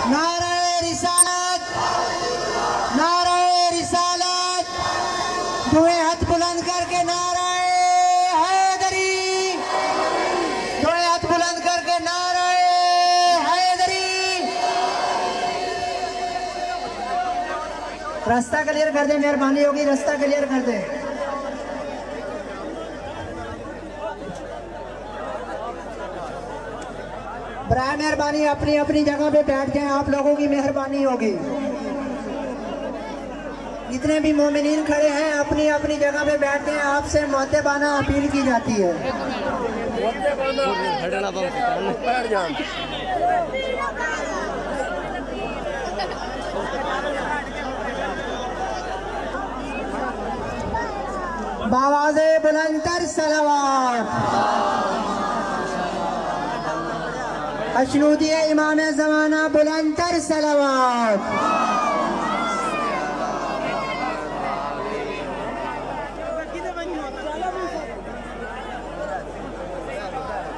नारे रिसालत, नारे रिसालत, दोए हाथ बुलंद करके नारे हैदरी, दोए हाथ बुलंद करके नारे हैदरी। रास्ता क्लियर कर दे, मेहरबानी होगी, रास्ता क्लियर कर दे। बराए मेहरबानी अपनी अपनी जगह पे बैठ जाएं, आप लोगों की मेहरबानी होगी। जितने भी मोमिनीन खड़े हैं अपनी अपनी जगह पे बैठ जाएं, आपसे मुअद्दबाना अपील की जाती है। बावाज़े बुलंदतर सलावत, अशनूदिए इमाम ज़माना बुलंदतर सलावत।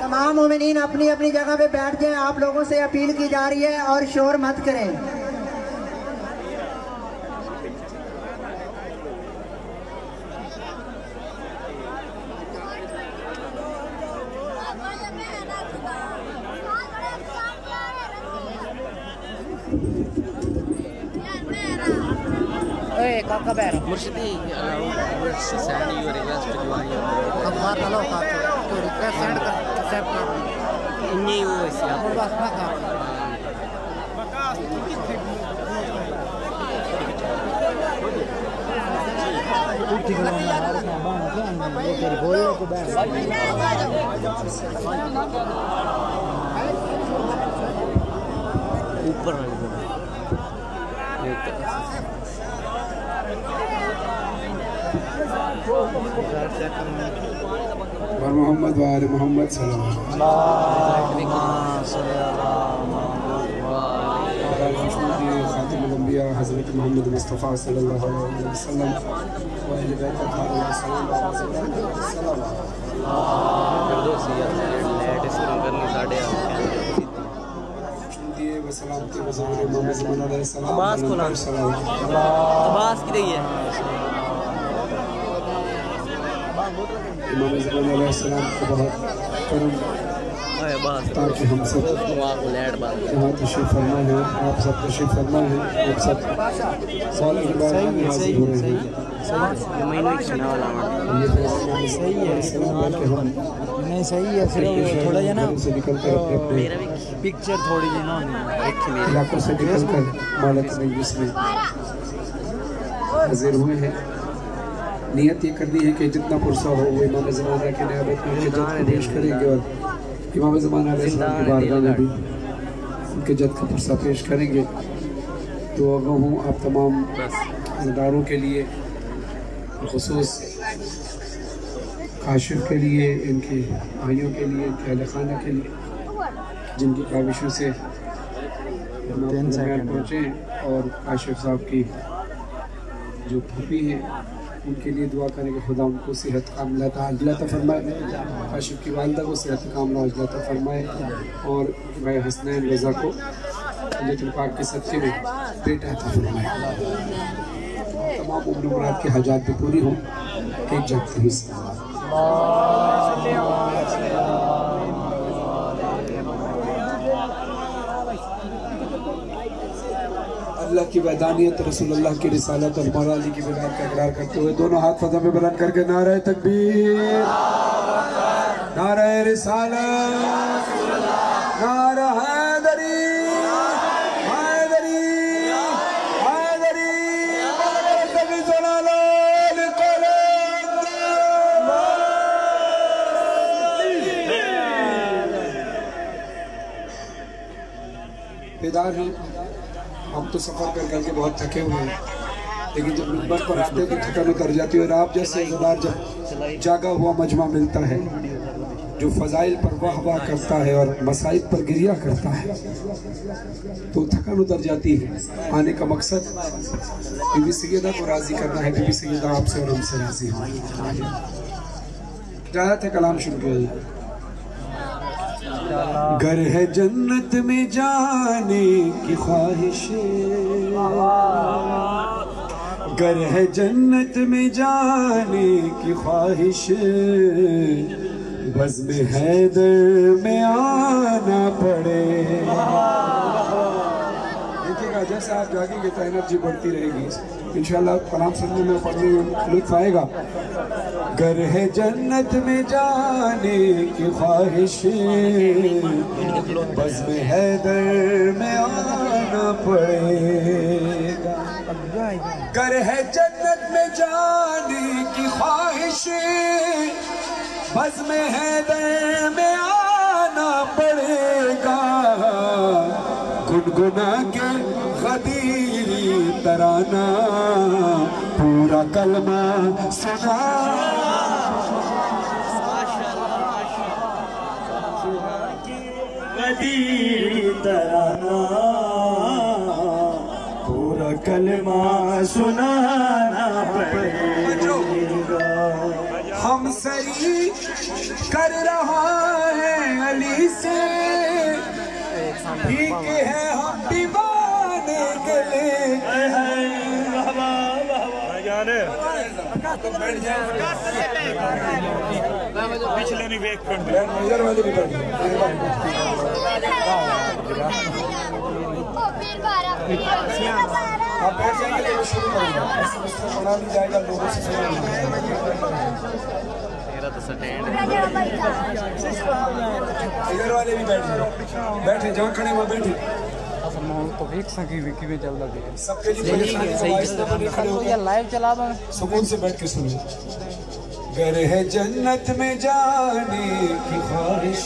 तमाम मोमिनीन अपनी अपनी जगह पे बैठ जाएं, आप लोगों से अपील की जा रही है और शोर मत करें। Kakak ber. Mursyidi, send your request to join your. Kakak kalau kakak, to request send कर, accept कर. Ini वो ऐसे आप. बस ना कर. ठीक है ना यार, ये तेरी बोल लो तो बैठ. ऊपर और मोहम्मद वाल मोहम्मद सल्लल्लाहु खातिमुल अंबिया हज़रत मोहम्मद मुस्तफ़ा सल्लल्लाहु अलैहि वसल्लम व अहले बैत इमाम ज़मान अलैहिस्सलाम को बहुत करम ताकि हम सब यहाँ तशरीफ़ फरमा है, आप सब तशरीफ़ फरमा है, आप सब साल के बाद हाज़िर हुए हैं। नहीं सही है, सिर्फ थोड़ा जना से निकल कर अपने पिक्चर थोड़ी जना इलाकों से निकल कर मालक मजलिस में हाज़िर हुए हैं। नियत ये करनी है कि जितना पुरसा हो वो इमाम ज़माना के नियाबत में उनके जद को पेश करेंगे और इमाम ज़माना अलैहिस्सलाम की बारगाह में भी उनके जद का पुरसा पेश करेंगे। तो अगर हूँ आप तमाम अज़दारों के लिए, ख़ुसूस काशिफ के लिए, इनके भाइयों के लिए, इनके अहले खाना के लिए जिनकी काविशों से पहुँचे और काशिफ साहब की जो फूफी हैं उनके लिए दुआ करें कि खुदा उनको सेहत कामिला अता फरमाए, काशिफ की वालिदा को सेहत कामिला अता फरमाए और भाई हसनैन रज़ा को जन्नतुल पाक के सदक़े में बेटा अता फरमाए। तमाम उम्र मुराद की हाजात भी पूरी हों। एक जागते ही अल्लाह की वहदानियत, रसूलुल्लाह की रिसालत और मौला अली की विलायत का इकरार करते हुए दोनों हाथ फज़ा में बुलंद करके नारे तकबीर, नारे रिसालत, नारा हैदरी, हैदरी, हैदरी, तभी सुना लो बेदार हैं। हम तो सफ़र कर करके बहुत थके हुए हैं, लेकिन जब मिंबर पर आते हैं तो थकान उतर जाती है। और आप जैसे इज़्ज़तदार जब जागा हुआ मजमा मिलता है जो फ़ज़ाइल पर वाह वाह करता है और मसाइब पर गिरिया करता है तो थकान उतर जाती है। आने का मकसद बीबी सैयदा को राज़ी करना है। बीबी सैयदा आपसे और हमसे राज़ी हो। इजाज़त है, कलाम शुरू किया। گر ہے جنت میں جانے کی خواہش، گر ہے جنت میں جانے کی خواہش، بزم حیدر میں آنا پڑے۔ دیکھیے گا جیسے آپ جاگیں گے تو انرجی بڑھتی رہے گی، انشاءاللہ کلام سننے میں پڑھنے میں لطف آئے گا۔ گر ہے جنت میں جانے کی خواہش، بزم حیدر میں آنا پڑے گا۔ گر ہے جنت میں جانے کی خواہش، بزم حیدر میں آنا پڑے گا۔ گنگنا کے غدیری ترانہ، پورا کلمہ سنا۔ غدیری ترانہ، پورا کلمہ سنانا پڑے گا۔ ہم سری کر رہا ہے علی سے، ٹھیک ہے ہم دیوانے کے لئے۔ پچھلے نہیں ویک کر دیں۔ آپ بیٹھ جائیں گے تو شروع کریں گے، ایسے مستر پڑھا نہیں جائے گا، لوگوں سے سنیں گے۔ ادھر والے بھی بیٹھے، بیٹھے جہاں کھڑے وہاں بیٹھے۔ سب کے لیے سکون سے بیٹھ کے سنیں۔ گر ہے جنت میں جانے کی خواہش،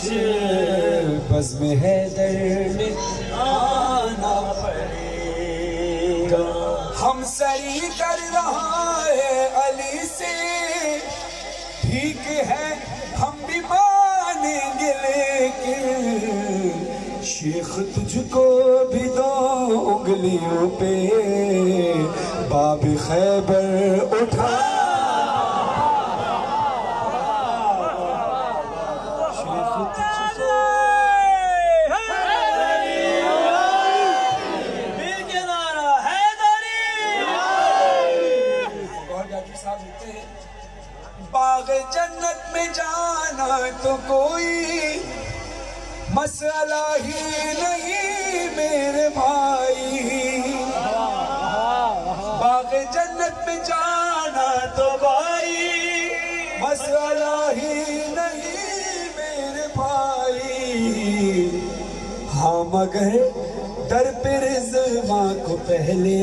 بزم حیدر میں آنا پڑے گا۔ ہم سری کر رہا ہے علی سے، ٹھیک ہے ہم بھی مانیں گے، لیکن شیخ تجھ کو بھی دو انگلیوں پہ باب خیبر اٹھا۔ باغ جنت میں جانا تو کوئی مسئلہ ہی نہیں میرے بھائی، باغ جنت میں جانا تو کوئی مسئلہ ہی نہیں میرے بھائی۔ ہاں مگر در پہ رضوان کو پہلے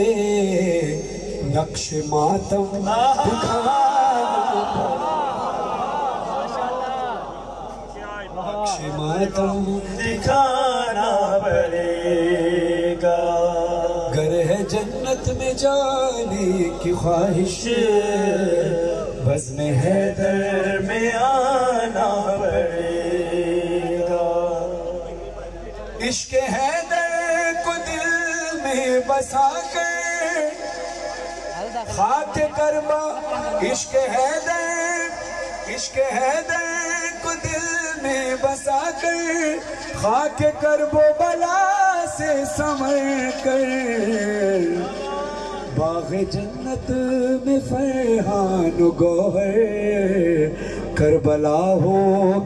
نقش ماتم دکھانا، نقش ماتم دکھانا پڑے گا۔ گر ہے جنت میں جانے کی خواہش، بزم حیدر میں آنا پڑے گا۔ عشق حیدر کو دل میں بسا کر خاک کربا، عشق حیدر، عشق حیدر کو دل میں بسا کر خاک کرب و بلا سے سمر کر، باغ جنت میں فرحان و گوہر کربلا ہو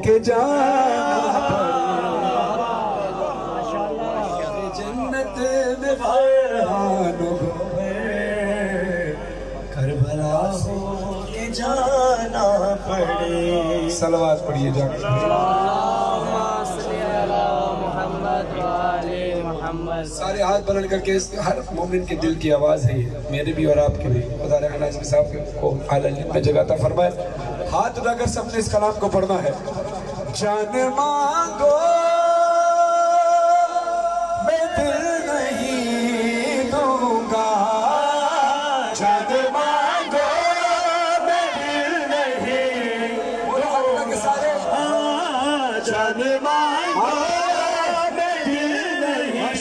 کے جانا پڑے۔ جنت میں فرحان و گوہر کربلا ہو کے جانا پڑے۔ صلوات پڑھیے جا کر۔ سارے ہاتھ بلند کر کے، ہر مومن کے دل کی آواز ہے یہ، میرے بھی اور آپ کے بھی۔ خدا رحمت ناظم صاحب کو اعلیٰ علم میں جگہ عطا فرمائے۔ ہاتھ اٹھا کر سب نے اس کلام کو پڑھنا ہے۔ جان مانگو میں دل نہیں دوں گا، جان مانگو میں دل نہیں دوں گا، سارے جان مانگو میں دل نہیں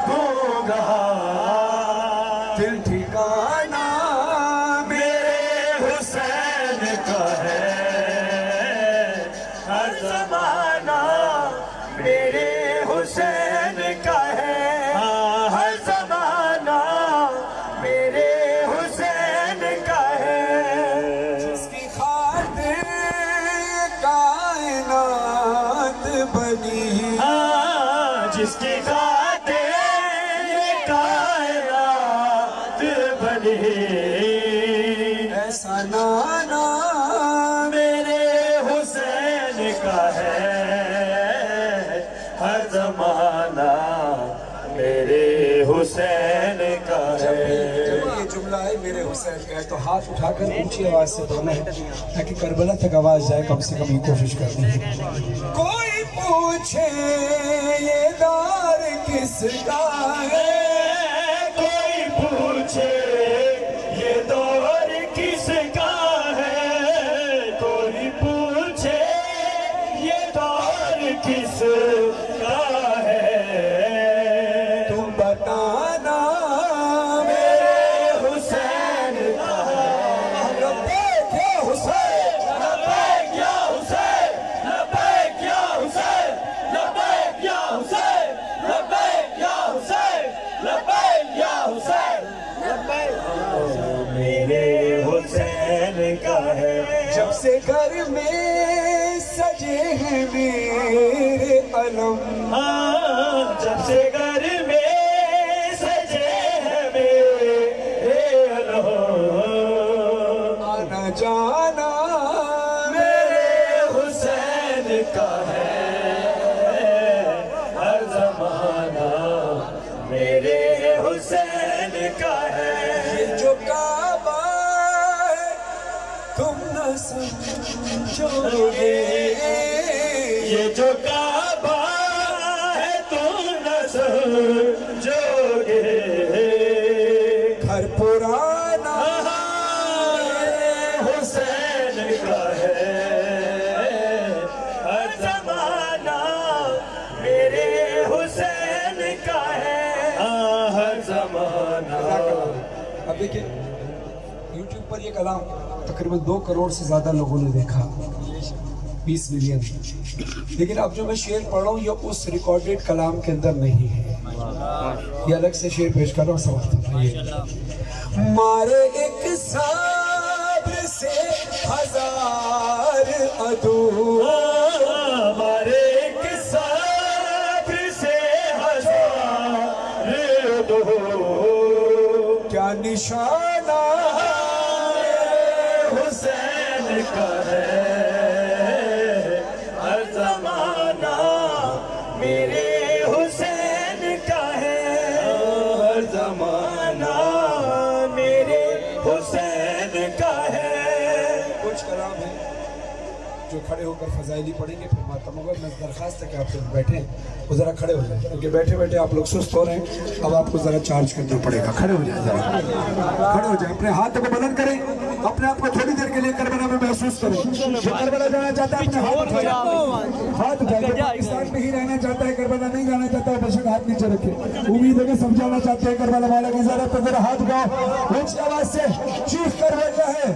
دوں گا، دل ٹھکانا میرے حسین کا ہے ہر زمانہ पड़े। ऐसा नाना मेरे हुसैन का है, हर जमाना मेरे हुसैन का है। ये जुमला है मेरे हुसैन का है तो हाथ उठाकर ऊंची आवाज से बोलना है ताकि करबला तक आवाज जाए, कम से कम ये कोशिश करनी है। कोई पूछे ये दार किसका है, कोई पूछे ये दौर किसका है, कोई पूछे ये दौर किसका है, तुम बताना मेरे हुसैन का है। लब्बैक या हुसैन, लब्बैक या हुसैन, लब्बैक या हुसैन, लब्बैक या हुसैन, लब्बैक या हुसैन, लब्बैक या हुसैन, लब्बैक मेरे हुसैन का है। जब से घर में सजे हैं मेरे अलम, जब से घर में सजे हैं मेरे अलम, आना जाना मेरे हुसैन का है, हर जमाना मेरे हुसैन का है। ये जो काबा है तुम न समझोगे, ये जो काबा है तुम न समझोगे, घर पुराना मेरे हुसैन का है, हर जमाना मेरे हुसैन का है, हर जमाना। अब देखिए YouTube पर ये कलाम तकरीबन 2 करोड़ से ज्यादा लोगों ने देखा, 20 मिलियन। लेकिन अब जो मैं शेर पढ़ रहा हूँ ये उस रिकॉर्डेड कलाम के अंदर नहीं है, ये अलग से शेर पेश कर रहा हूँ, समझते मारे एक साब्र से हजार अदू, हमारे एक साब्र से हजार दो, क्या निशाना हुसैन का है, हर जमाना मेरे हुसैन का है, हर जमाना मेरे हुसैन का है। कुछ कलाम है जो खड़े होकर फजाइली पढ़ेंगे, फिर मातम होगा। मैं दरखास्त है कि आप लोग बैठे वो ज़रा खड़े हो जाए, क्योंकि बैठे बैठे आप लोग सुस्त हो रहे हैं। अब आपको ज़रा चार्ज करना पड़ेगा, खड़े हो जाए, ज़रा खड़े हो जाए, अपने हाथ को बुलंद करें, अपने आप को थोड़ी देर के लिए करबला में महसूस करें। जो करबला जाना चाहता है अपने हाथ उठाए, हाथ उठाए। पाकिस्तान में ही रहना चाहता है, करबला नहीं जाना चाहता है, बेशक हाथ नीचे रखे। उम्मीद है कि समझाना चाहते हैं करबला वाला की ज़रा, तो ज़रा हाथ उठाओ, ऊंची आवाज़ से चीख कर बोलना है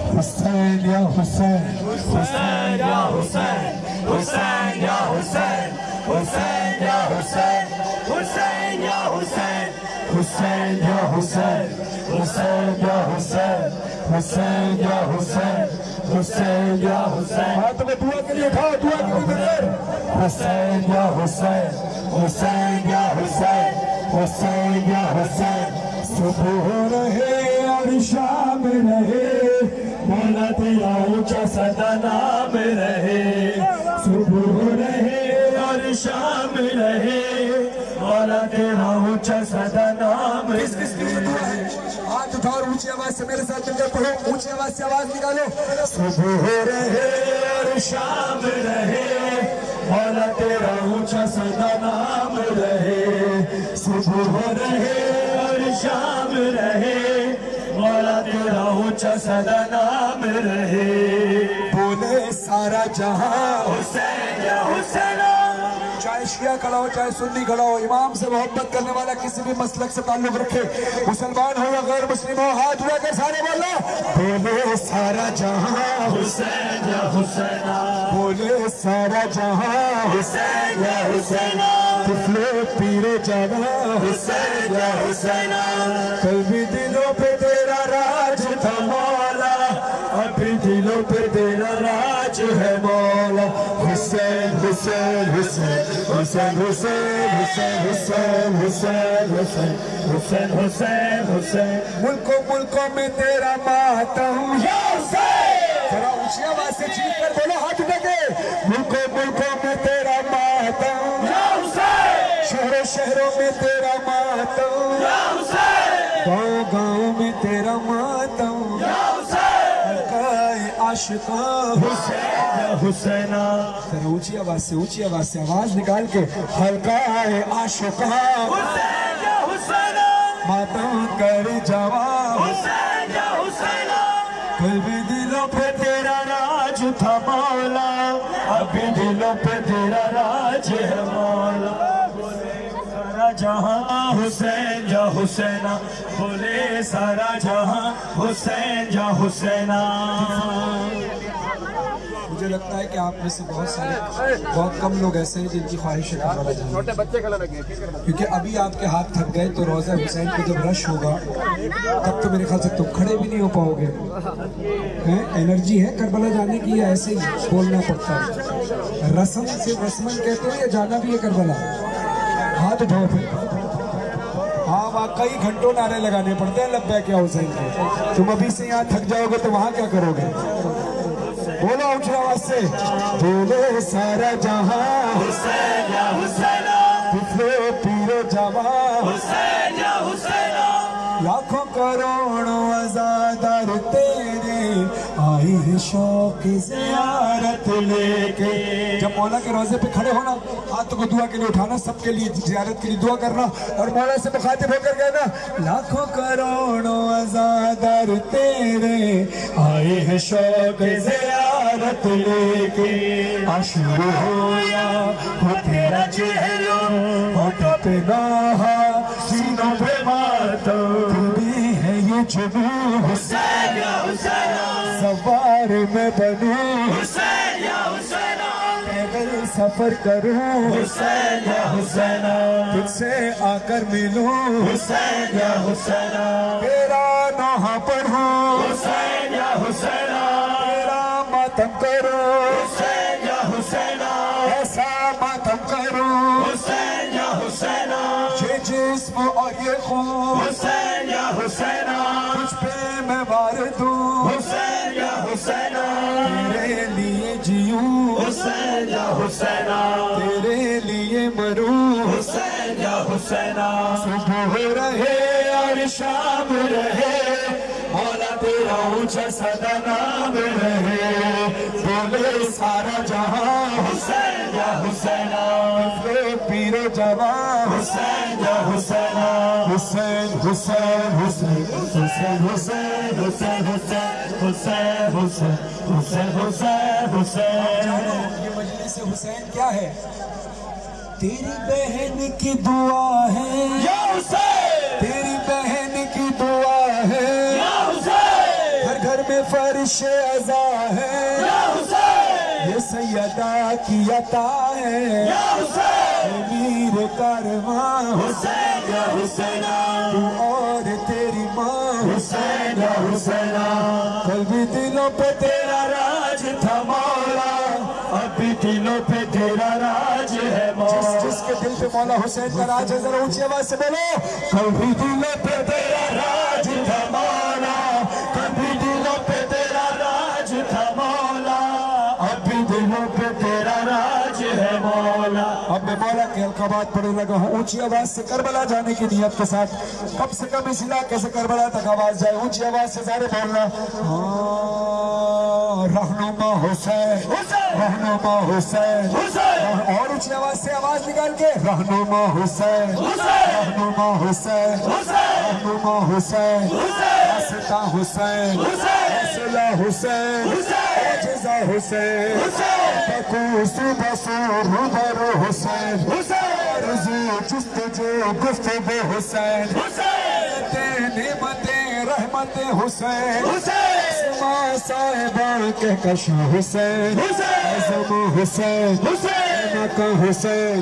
हुसैन या हुसैन, हुसैन या हुसैन, हुसैन या हुसैन, हुसैन या हुसैन, हुसैन या हुसैन, हुसैन या हुसैन, हुसैन या हुसैन, हुसैन या हुसैन, हुसैन या हुसैन। हाथ में दुआ के लिए उठाओ, दुआ के लिए नजर। हुसैन या हुसैन, हुसैन या हुसैन, हुसैन या हुसैन। सुबह रहे और शाम रहे, मौला तेरा ऊंचा सदा नाम रहे, सुबह रहे और शाम रहे, मौला तेरा ऊंचा सदा नाम रहे। हाथ उठाओ और ऊंची आवाज से मेरे साथ मिलकर पढ़ो, ऊंची आवाज से आवाज निकालो। सुबह रहे और शाम रहे, मौला तेरा ऊंचा सदा नाम रहे, सुबह रहे और शाम रहे, मौला तेरा ऊंचा सदा नाम रहे। बोले सारा जहां हुसैन या हुसैन, चाहे शिया खड़ा हो चाहे सुन्नी खड़ा हो, इमाम से मोहब्बत करने वाला किसी भी मसलक से ताल्लुक रखे, मुसलमान हो या गैर मुस्लिम हो, हाथ उठा कर सारे बोलो बोले सारा जहां हुसैन या हुसैन, बोले सारा जहां हुसैन या हुसैन, तिफले पीरे जाना हुसैन या हुसैन। कल भी दिलों पे तेरा राज था मौला, अभी दिलों पे तेरा राज है मौला। Hussain Hussain Hussain Hussain Hussein, Hussein, Hussein, Hussein, Hussein, Hussein, Hussein, Hussein, Hussein. ملکوں میں تیرا ماتم یا حسین. ذرا اونچی آواز سے چیخ کر بولو, ہاتھ اٹھا کے. ملکوں میں تیرا ماتم یا حسین. شہروں میں تیرا ماتم یا حسین. گاؤں میں تیرا ماتم یا حسین. حلقۂ عاشقاں حسین یا حسینہ. ذرا اونچی آواز سے آواز نکال کے. حلقۂ عاشقاں حسین یا حسینہ. ماتم کر جواب حسین یا حسینہ. قلبی دلوں پہ تیرا راج تھا مولا, ابھی دلوں پہ تیرا راج ہے مولا. سارا جہاں حسین یا حسینہ, بولے سارا جہاں حسین یا حسینہ. مجھے لگتا ہے کہ آپ میں سے بہت کم لوگ ایسے ہیں جن کی خواہش ہے کربلا جانے. چھوٹے بچے کھلا لگے, کیونکہ ابھی آپ کے ہاتھ تھک گئے تو روضہ حسین پہ جب رش ہوگا تب تو میرے خیال سے تم کھڑے بھی نہیں ہو پاؤ گے. انرجی ہے کربلا جانے کی, یا ایسے ہی بولنا پڑتا ہے؟ رسم سے رسمن کہتے ہیں یا جانا بھی ہے کربلا؟ ہاتھ اٹھاؤ پھر. ہاں, واقعی گھنٹوں نعرے لگانے پڑتے ہیں لبیک یا حسین کے. تم ابھی سے یہاں تھک جاؤ گے تو وہاں کیا کرو گے؟ بولو اونچی آواز سے. بولے سارا جہاں حسین یا حسینہ, پھر پیرو جوان حسین یا حسینہ. لاکھوں کروڑوں عزادار تیرے آئی ہے شوق زیارت لے کے. جب مولا کے روزے پہ کھڑے ہونا, ہاتھوں کو دعا کے لیے اٹھانا, سب کے لیے زیارت کے لیے دعا کرنا, اور مولا سے مخاطب ہو کر کہنا لاکھوں کروڑوں عزادار تیرے آئے ہیں شوق زیارت لے کے. عاشور ہو یا ہو تیرا چہرہ, ہونٹوں پہ نوحہ سینوں پہ ماتم, بھی ہے یہ جنوں حسین یا حسینہ. سوار میں بنوں حسین یا حسینہ, پیدل سفر کروں حسین یا حسینہ, تجھ سے آ کر ملوں حسین یا حسینہ. تیرا نوحہ پڑھوں حسین یا حسینہ, تیرا ماتم کروں حسین یا حسینہ, ایسا ماتم کروں حسین یا حسینہ. یہ جسم اور یہ خون حسین یا حسینہ, تجھ پہ میں وار دوں حسین یا حسینہ. تیرے لیے جیوں حسین یا حسینہ, تیرے لیے مروں حسین یا حسینہ. صبح رہے اور شام رہے, مولا تیرا اونچا سدا نام رہے. بولے سارا جہاں حسین یا حسینہ, پیر و جوان حسین یا حسینہ. حسین حسین حسین حسین حسین حسین حسین حسین حسین حسین حسین. یہ مجلس حسین کیا ہے؟ تیری بہن کی دعا ہے یا حسین, تیری بہن کی دعا ہے یا حسین. ہر گھر میں فرش عزا ہے یا حسین, یہ سیدہ کی عطا ہے یا حسین. امیر کارواں حسین یا حسینہ, تو اور تیری ماں حسین یا حسینہ. قلبی دلوں پہ تیرا راج تھا مولا, ابھی دلوں پہ تیرا راج ہے مولا. جس کے دل پہ مولا حسین کا راج ہے, ذرا اونچی آواز سے بولو. قلبی دلوں پہ تیرا راج تھا مولا, قلبی دلوں پہ تیرا راج تھا مولا, ابھی دلوں پہ تیرا راج ہے مولا. اب میں مولا کے القابات پڑھنے لگا ہوں اونچی آواز سے کربلا جانے کی نیت کے ساتھ. کم سے کم اس علاقے سے کربلا تک آواز جائے, اونچی آواز سے سارے بولنا. رہنما حسین, رہنما حسین, اور اونچی آواز سے آواز نکال کے. رہنما حسین, رہنما حسین, رہنما حسین, واسطہ حسین, وسیلہ حسین, معجزہ حسین, بکوس بصور روبرو حسین, رضی جستجو گفتگو حسین, نعمتیں رحمت حسین, اسماء صاحبہ کے کشا حسین, عظم حسین, مکہ حسین,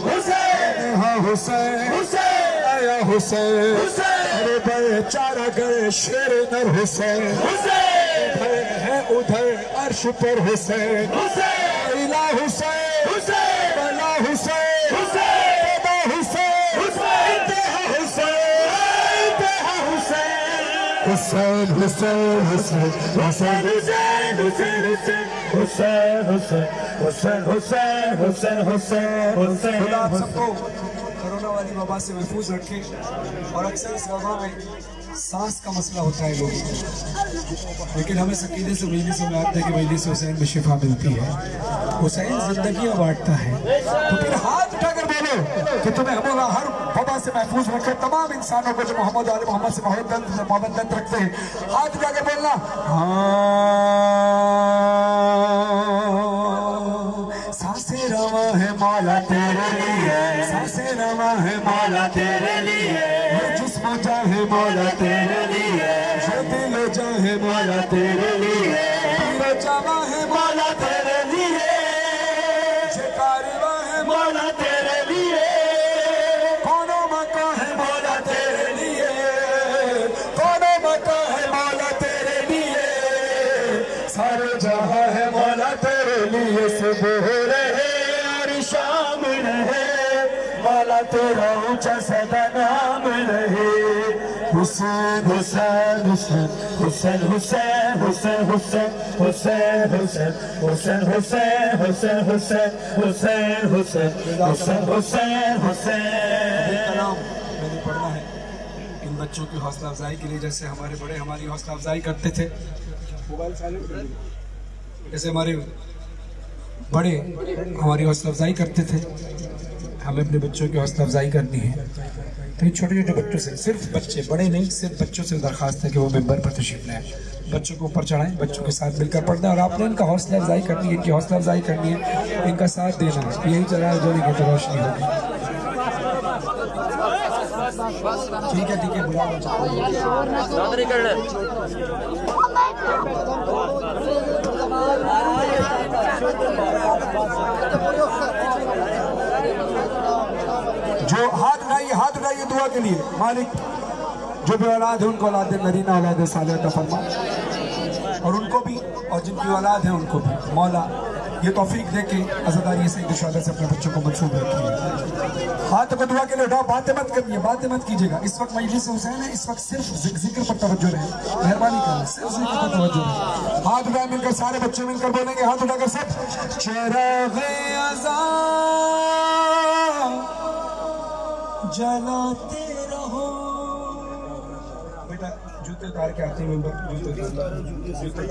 نہا حسین, آیا حسین, ربے چارہ گئے شیر نر حسین, ادھر ہے ادھر عرش پر حسین, الہ حسین, بلا حسین, Hussein, Hussein, Hussein, Hussein, Hussein, Hussein, Hussein, Hussein, Hussein, Hussein, Hussein, Hussein, खुदा आप सबको कोरोना वाली वबा से महफूज रखे। और अक्सर इस वबा में सांस का मसला होता है लोगों को, लेकिन हमें अकीदे से मजलिस में आता है कि मजलिस हुसैन में शिफा मिलती है। हुसैन जिंदगी बांटता है। तो फिर हाथ उठाकर बोलो कि तुम्हें हम हर वबा से महफूज रखे, तमाम इंसानों को जो मोहम्मद आले मोहम्मद से मोहब्बत रखते हैं। हाथ उठाकर बोलना सांसें रवा है मौला तेरे लिए, सांसें रवा है मौला तेरे लिए, जिस्म चाहे मौला तेरे लिए, जो दिल चाहे मौला तेरे लिए, जमा है मौला तेरे लिए, कारवा है मौला तेरे लिए, कोनो मका है मौला तेरे लिए, कोनो मका है मौला तेरे लिए, सारे जहां है मौला तेरे लिए। सुबह रहे और शाम रहे, मौला तेरा ऊंचा सदा नाम रहे। हुसैन हुसैन हुसैन हुसैन हुसैन हुसैन हुसैन हुसैन हुसैन हुसैन हुसैन हुसैन हुसैन हुसैन हुसैन हुसैन हुसैन हुसैन। कलाम मैंने पढ़ना है इन बच्चों की हौसला अफजाई के लिए, जैसे हमारे बड़े हमारी हौसला अफजाई करते थे। मोबाइल साइलेंट कर दीजिए। जैसे हमारे बड़े हमारी हौसला अफजाई करते थे, हमें अपने बच्चों की हौसला अफजाई करनी है। तो इन छोटे छोटे बच्चों से, सिर्फ बच्चे, बड़े नहीं, सिर्फ बच्चों से दरखास्त है कि वो मेंबर पर तशरीफ लाएं, बच्चों को ऊपर चढ़ाएं, बच्चों के साथ मिलकर पढ़ना है। और आपने इनका हौसला अफजाई करनी है, इनकी हौसला अफजाई करनी है, इनका साथ देना है। यही चला जो नहीं तो रोशनी होगी। ठीक है बुला लो। जो हाथ उठाइए दुआ के लिए। मालिक जो भी औलाद है उनको औलाद नरीना औलाद सालिह अता फरमा, और उनको भी, और जिनकी औलाद है उनको भी मौला ये तौफीक दे के अज़ादारी से इंशाअल्लाह से अपने बच्चों को मंसूब रखिए। हाथ को दुआ के लिए उठाओ, बातें मत करिए, बातें मत कीजिएगा। इस वक्त मजलिस हुसैन है, इस वक्त सिर्फ जिक्र पर तवज्जो रहे, मेहरबानी करें, सिर्फ जिक्र पर तवज्जो रहे। हाथ उठाए मिलकर, सारे बच्चे मिलकर बोलेंगे, हाथ उठाकर सब। चिराग़े अज़ा जलाते रहो। बेटा जूते उतार के आते हैं मेंबर, जूते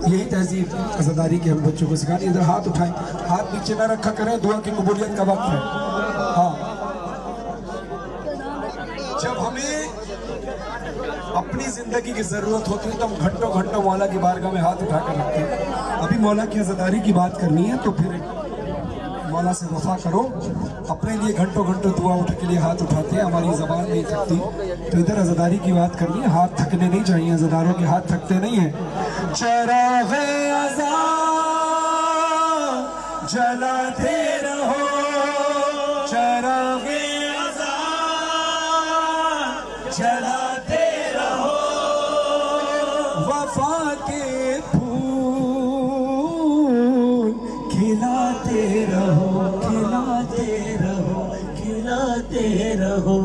यही तहजीब अज़ादारी की हम बच्चों को सिखानी। इधर हाथ उठाएं, हाथ नीचे ना रखा करें, दुआ की कबूलियत का वक्त है। हाँ, जब हमें अपनी जिंदगी की जरूरत होती है तो हम घंटों घंटों मौला की बारगाह में हाथ उठा कर रखते हैं। अभी मौला की अज़ादारी की बात करनी है तो फिर मौला से वफा करो। अपने लिए घंटों घंटों दुआ उठ के लिए हाथ उठाते हैं, हमारी ज़बान नहीं थकती। तो इधर अज़ादारी की बात करनी है, हाथ थकने नहीं चाहिए, अज़ादारों के हाथ थकते नहीं हैं। चिराग़े अज़ा जलाते रहो, चिराग़े अज़ा जलाते रहो, वफा के फूल खिलाते रहो, खिलाते रहो, खिलाते रहो।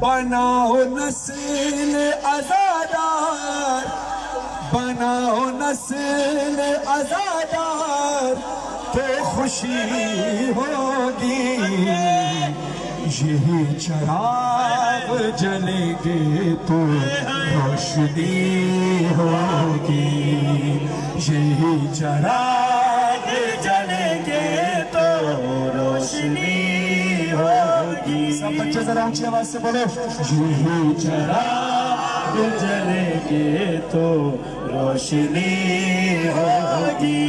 बनाओ नस्ल आज़ादार, बनाओ नस्ल आज़ादार, तो खुशी होगी। यही चिराग जलेंगे तो रोशनी होगी, यही चिराग जलेंगे तो रोशनी होगी। सब बच्चे जरा ऊंची आवाज से बोलो, यही चिराग जलेंगे तो रोशनी होगी,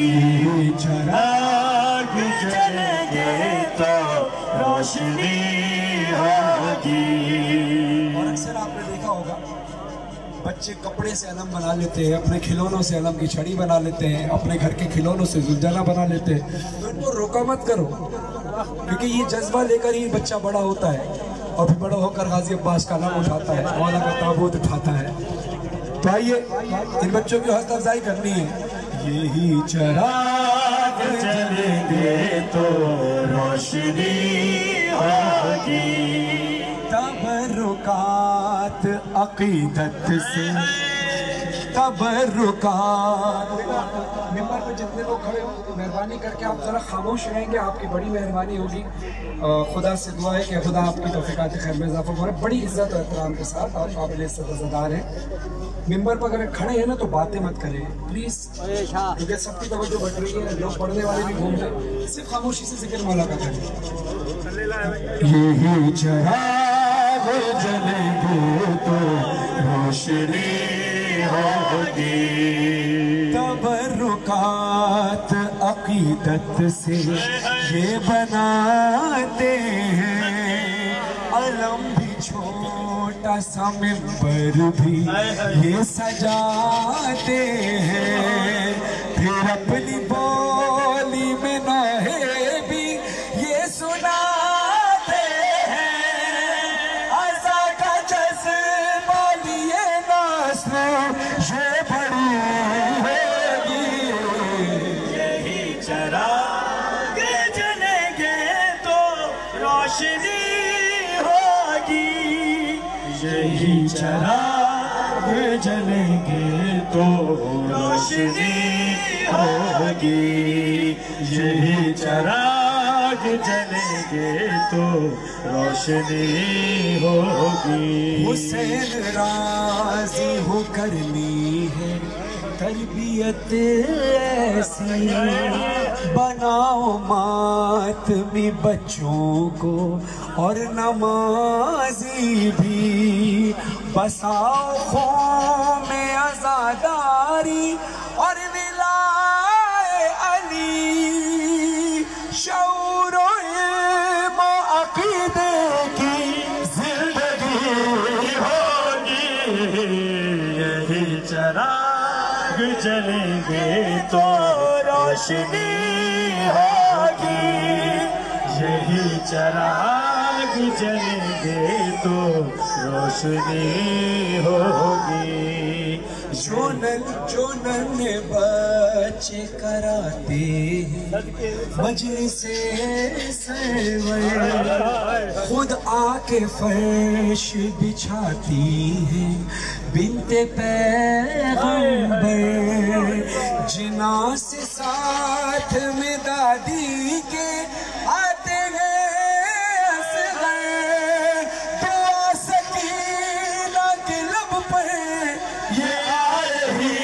चिराग जलेंगे तो रोशनी होगी। और अक्सर आपने देखा होगा बच्चे कपड़े से अलम बना लेते हैं, अपने खिलौनों से अलम की छड़ी बना लेते हैं, अपने घर के खिलौनों से जुलझला बना लेते हैं। तो इनको रोका मत करो, क्योंकि ये जज्बा लेकर ही बच्चा बड़ा होता है और फिर बड़ा होकर गाजी अब्बास का नाम उठाता है, मौला का ताबूत उठाता है। तो आइए इन बच्चों की हौसला अफजाई करनी है। यही चिराग जलेंगे तो रोशनी होगी। عقیدت سے تبرکات. ممبر پہ جتنے لوگ کھڑے ہو مہربانی کر کے آپ ذرا خاموش رہیں گے, آپ کی بڑی مہربانی ہوگی. خدا سے دعا ہے کہ خدا آپ کی توفیقات خیر میں اضافہ کرے. بڑی عزت اور احترام کے ساتھ آپ قابل عزت عزادار ہیں. ممبر پر اگر کھڑے ہیں نا تو باتیں مت کریں پلیز, کیونکہ سب کی توجہ بٹ رہی ہے, لوگ پڑھنے والے بھی گھوم رہے ہیں. صرف خاموشی سے ذکر مولا کا کریں. یہی چراغ جلیں گے تو روشنی ہوگی. تبرکات عقیدت سے یہ بناتے ہیں, علم بھی چھوٹا سا ممبر بھی یہ سجاتے ہیں. پھر اپنی بولی میں نوحے بھی یہ سناتے ہیں. عزا کا جذبہ لیے نسل یہ بڑی ہوگی. یہی چراغ جلیں گے تو روشنی ہوگی. یہی چراغ جلیں گے تو روشنی ہوگی. یہی چراغ جلیں گے تو روشنی ہوگی. حسین راضی ہو کرنی ہے تربیت ایسی, بناؤ ماتمی بچوں کو اور نمازی بھی. بساؤ خون میں عزاداری اور ولائے علی. شعور و علم و عقیدے کی زندگی ہوگی. یہی چراغ جلیں گے تو روشنی ہوگی. یہی چراغ جلیں گے تو روشنی ہوگی. جو نن بچے کراتے ہیں مجلس سرور, خود آ کے فرش بچھاتی ہیں بنت پیغمبر. جنا سے ساتھ میں دادی کے آتے ہیں اصغر. دعا سکینہ کے لب پر یہ آ رہی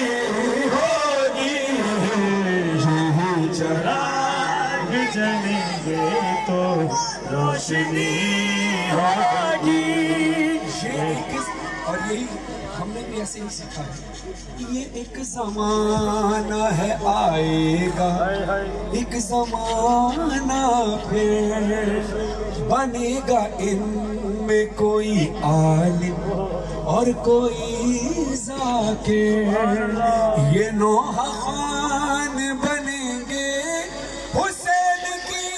ہوگی. یہی چراغ جلیں گے تو روشنی ہوگی. اور یہی ہم نے بھی ایسے ہی سیکھا ہے. یہ ایک زمانہ ہے آئے گا, ایک زمانہ پھر بنے گا ان میں کوئی عالم اور کوئی ذاکر. یہ نوح خان بنیں گے حسین کی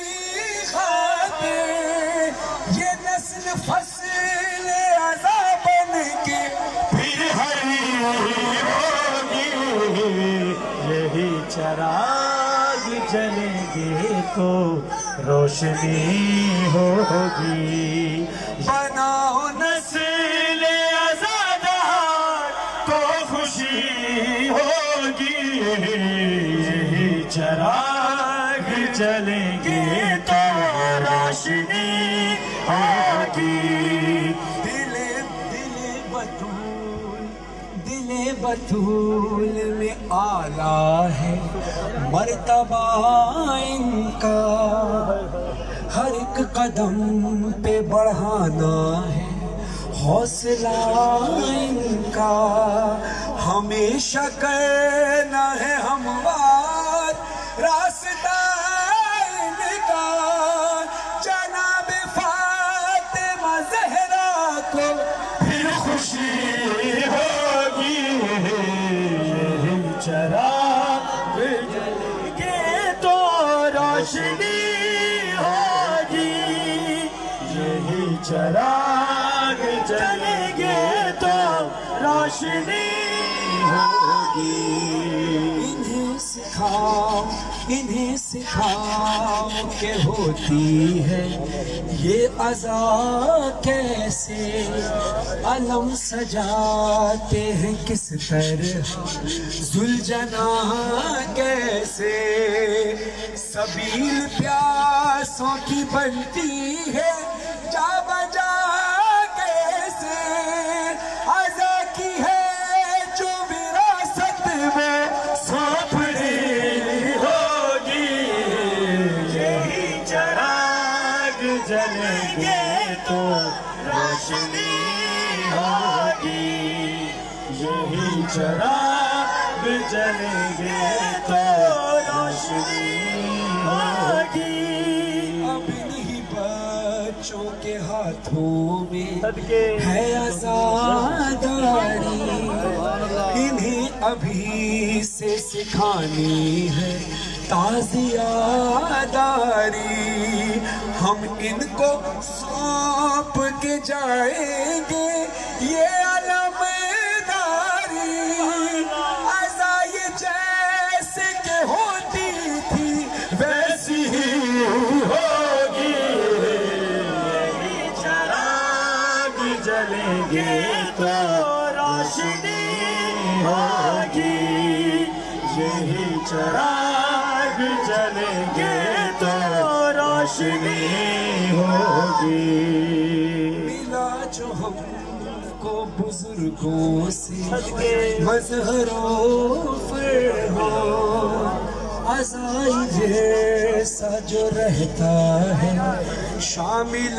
خاطر. یہ نسل فصل عزا بن کے پھر ہری ہوگی. یہی چراغ جلیں گے تو روشنی ہوگی. بناؤ نسل عزادار تو خوشی ہوگی. یہی چراغ جلیں گے تو روشنی ہوگی. دل بطول میں آلہ ہے مرتبہ ان کا. ہر ایک قدم پہ بڑھانا ہے حوصلہ ان کا. ہمیشہ کرنا ہے ہموار راستہ ان کا. جناب فاطمہ زہرا کو پھر خوشی ہوگی. یہی چراغ جلیں گے تو روشنی ہوگی. یہی چراغ جلیں گے تو روشنی ہوگی. انہیں سکھاؤ انہیں سکھاؤ کہ ہوتی ہے یہ عزا کیسے، علم سجاتے ہیں کس طرح، ذوالجناح کیسے، سبیل پیاسوں کی بنتی ہے جا بجا کیسے، عزا کی ہے جو وراثت میں سونپنی ہوگی، یہی چراغ جلیں گے تو روشنی ہوگی، یہی چراغ جلیں گے تو روشنی ہوگی۔ اب انہی بچوں کے ہاتھوں میں ہے آزاداری، انہیں ابھی سے سکھانی ہے تازیہ داری، ہم ان کو سونپ کے جائیں گے یہ علم داری، عزا یہ جیسے کہ ہوتی تھی ویسی ہی ہوگی، یہی چراغ جلیں گے تو روشنی ہوگی، یہی چراغ جلیں گے تو روشنی ہوگی۔ ملا جو ہم کو بزرگوں سے مظہر و فرمان، عزائی جیسا جو رہتا ہے شامل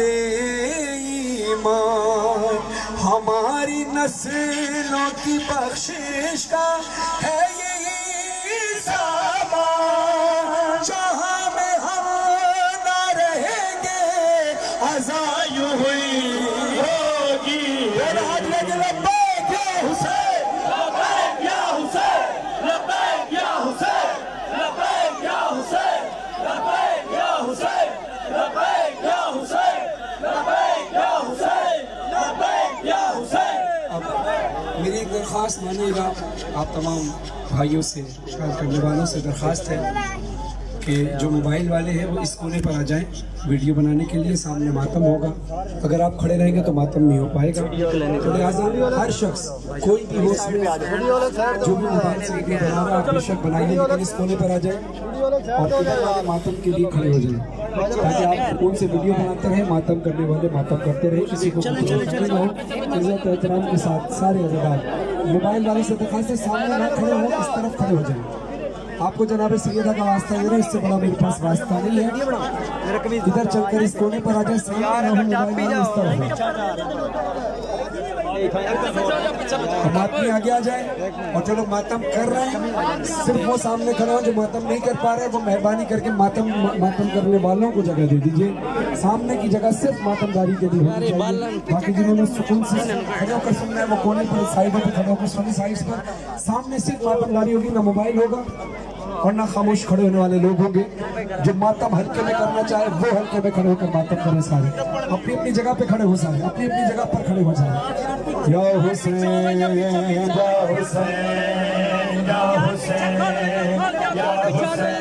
ایمان، ہماری نسلوں کی بخشش کا ہے یہی سامان، جہاں میں ہم نہ رہیں گے عزا یوں ہوئی ہوگی، لبیک یا حسین، لبیک یا حسین، لبیک یا حسین، لبیک یا حسین، لبیک یا حسین، لبیک یا حسین، لبیک یا حسین، لبیک یا حسین۔ اب میری ایک درخواست مانیے گا، آپ تمام بھائیوں سے، شکایت کرنے والوں سے درخواست ہے کہ جو موبائل والے ہیں وہ اس کونے پر آ جائیں، ویڈیو بنانے کے لیے سامنے ماتم ہوگا، اگر آپ کھڑے رہیں گے تو ماتم نہیں ہو پائے گا، تو لہٰذا ہر شخص کوئی بھی ہو اس میں جو بھی موبائل سے ویڈیو بنا رہا ہے آپ بے شک بنائیے، لیکن اس کونے پر آ جائیں اور ادھر والے ماتم کے لیے کھڑے ہو جائیں تاکہ آپ ان سے ویڈیو بناتے رہیں، ماتم کرنے والے ماتم کرتے رہیں، کسی کو عزت احترام کے ساتھ سارے عزیزان موبائل والے سے درخواست ہے سامنے نہ کھڑے ہو، اس طرف کھڑے ہو جائیں۔ آپ کو جناب سیدہ کا واسطہ دے رہا ہے، اس سے بڑا میرے پاس واسطہ نہیں ہے، ادھر چل کر اس کونے پر آ جائیں، سامنے نہ ہو موبائل والے اس طرف ہم آدمی آگے آ جائیں، اور جو لوگ ماتم کر رہے ہیں صرف وہ سامنے کھڑے ہوں، جو ماتم نہیں کر پا رہے وہ مہربانی کر کے ماتم کرنے والوں کو جگہ دے دیجئے، سامنے کی جگہ صرف ماتم داری کے لیے ہونی چاہیے، باقی جنہوں نے سکون سے کھڑے ہو کر سننا ہے وہ کونے پر سائیڈوں پہ کھڑے ہو کر سنی، سائیڈز پر سامنے صرف ماتم داری ہوگی، نہ موبائل ہوگا اور نہ خاموش کھڑے ہونے والے لوگ ہوں گے، جو ماتم ہلکے میں کرنا چاہے وہ ہلکے میں کھڑے ہو کر ماتم کریں، سارے اپنی اپنی جگہ پہ کھڑے ہو، سارے اپنی اپنی جگہ پر کھڑے ہو جائیں۔ یا حسین یا حسین یا حسین یا حسین یا حسین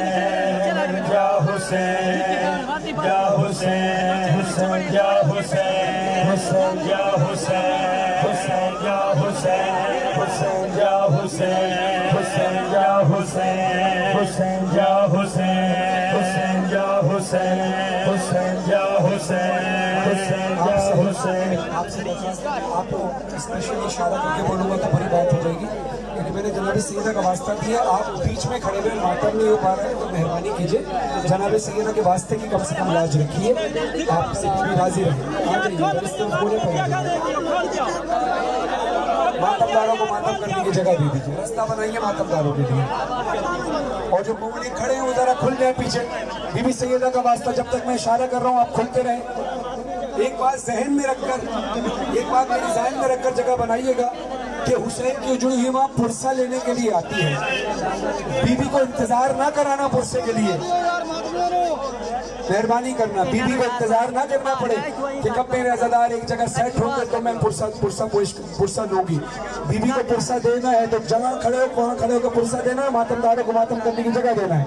یا حسین حسین یا حسین حسین یا حسین حسین یا حسین حسین یا حسین حسین یا حسین حسین یا حسین حسین یا حسین حسین یا حسین حسین یا حسین۔ آپ کو اسپیشلی اشارہ کر کے بولوں گا تو بڑی بات ہو جائے گی، یعنی میں نے جناب سیدہ کا واسطہ دیا، آپ بیچ میں کھڑے ہوئے ماتم نہیں ہو پا رہے ہیں تو مہربانی کیجئے جناب سیدہ کے واسطے کی کم سے کم لاج رکھیے، آپ سے بھی راضی رہیں، آ جائیے اس طرف بولے پر ماتم داروں کو ماتم کرنے کی جگہ دے دیجئے، رستہ بنائیے ماتم داروں کے لیے، اور جو مومنین کھڑے ہیں وہ ذرا کھل جائیں پیچھے، بی بی سیدہ کا واسطہ جب تک میں اشارہ کر رہا ہوں آپ کھلتے رہیں، ایک بات ذہن میں رکھ کر، ایک بات میری ذہن میں رکھ کر جگہ بنائیے گا کہ حسین کی اجڑی ہوئی ماں پرسہ لینے کے لیے آتی ہے، بی بی کو انتظار نہ کرانا پرسے کے لیے، مہربانی کرنا، بی بی کو انتظار نہ کرنا پڑے کہ کب میرے عزادار ایک جگہ سیٹ ہوں گے تو میں پرسہ لوں گی، بی بی کو پرسہ دینا ہے تو جہاں کھڑے ہو وہاں کھڑے ہو کے پرسہ دینا ہے، ماتم داروں کو ماتم کرنے کی جگہ دینا ہے،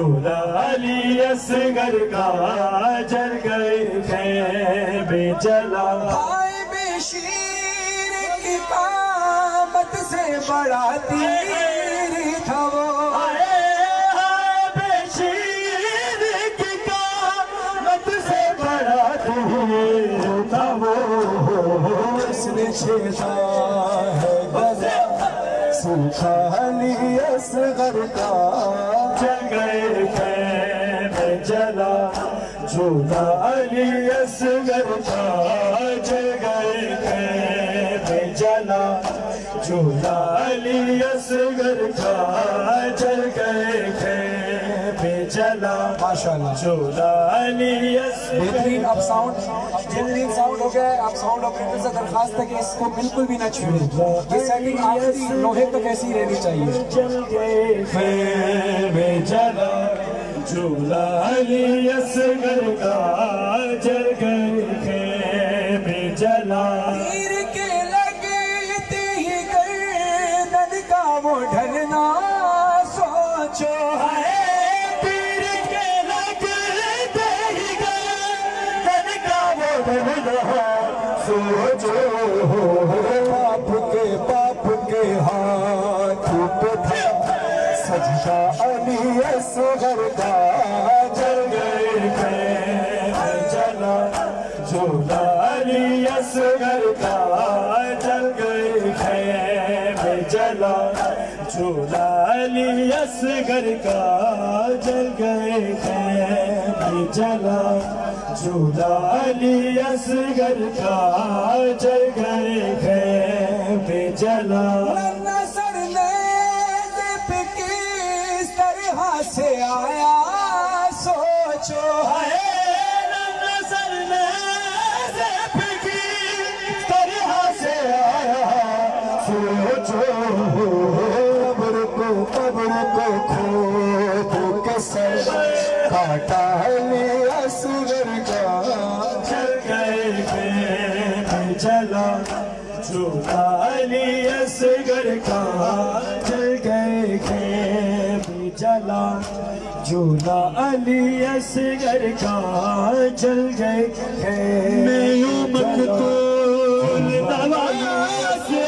झूला अली असगर का जल गए खैमे जला। हाय बेशीर की कामत से बड़ा तीर था वो, हाय बेशीर की कामत से बड़ा तीर था वो। इसने छेड़ा है गजा सूखा अली असगर का जल गए खैमे जला। झूला अली असगर का जल गए खैमे जला। झूला अली असगर का जल गए खैमे जला। माशाल्लाह झूला अली असगर। बेहतरीन। अब बेहतरीन साउंड हो गया है। आप साउंड ऑपरेटर से दरखास्त है कि इसको बिल्कुल भी ना छेड़ें, ये सेटिंग आखिरी लोहे तक ऐसी रहनी चाहिए। जल गए खैमे जला। झूला अली असगर का जल गए खैमे जला। तीर के लगते ही गर्दन का वो ढलना सोचो है। तीर के लगते ही गर्दन का वो ढलना सोचो। बाप के हाथ पे था सजदा अली असगर का जल गए खैमे जला। झूला अली असगर का जल गए खैमे जला। झूला अली असगर का जल गए खैमे जला। झूला अली असगर का जल गए खैमे जला। नजर नेज़े पे किस तरह से आया सोचो है। नजर नेज़े पे किस तरह से आया सोचो। कब्र को खोद के सर काटा अली असगर का जल गए खैमे जला। झूला अली असगर का जल गए खैमे जला। झूला अली असगर का जल गए खैमे जला। से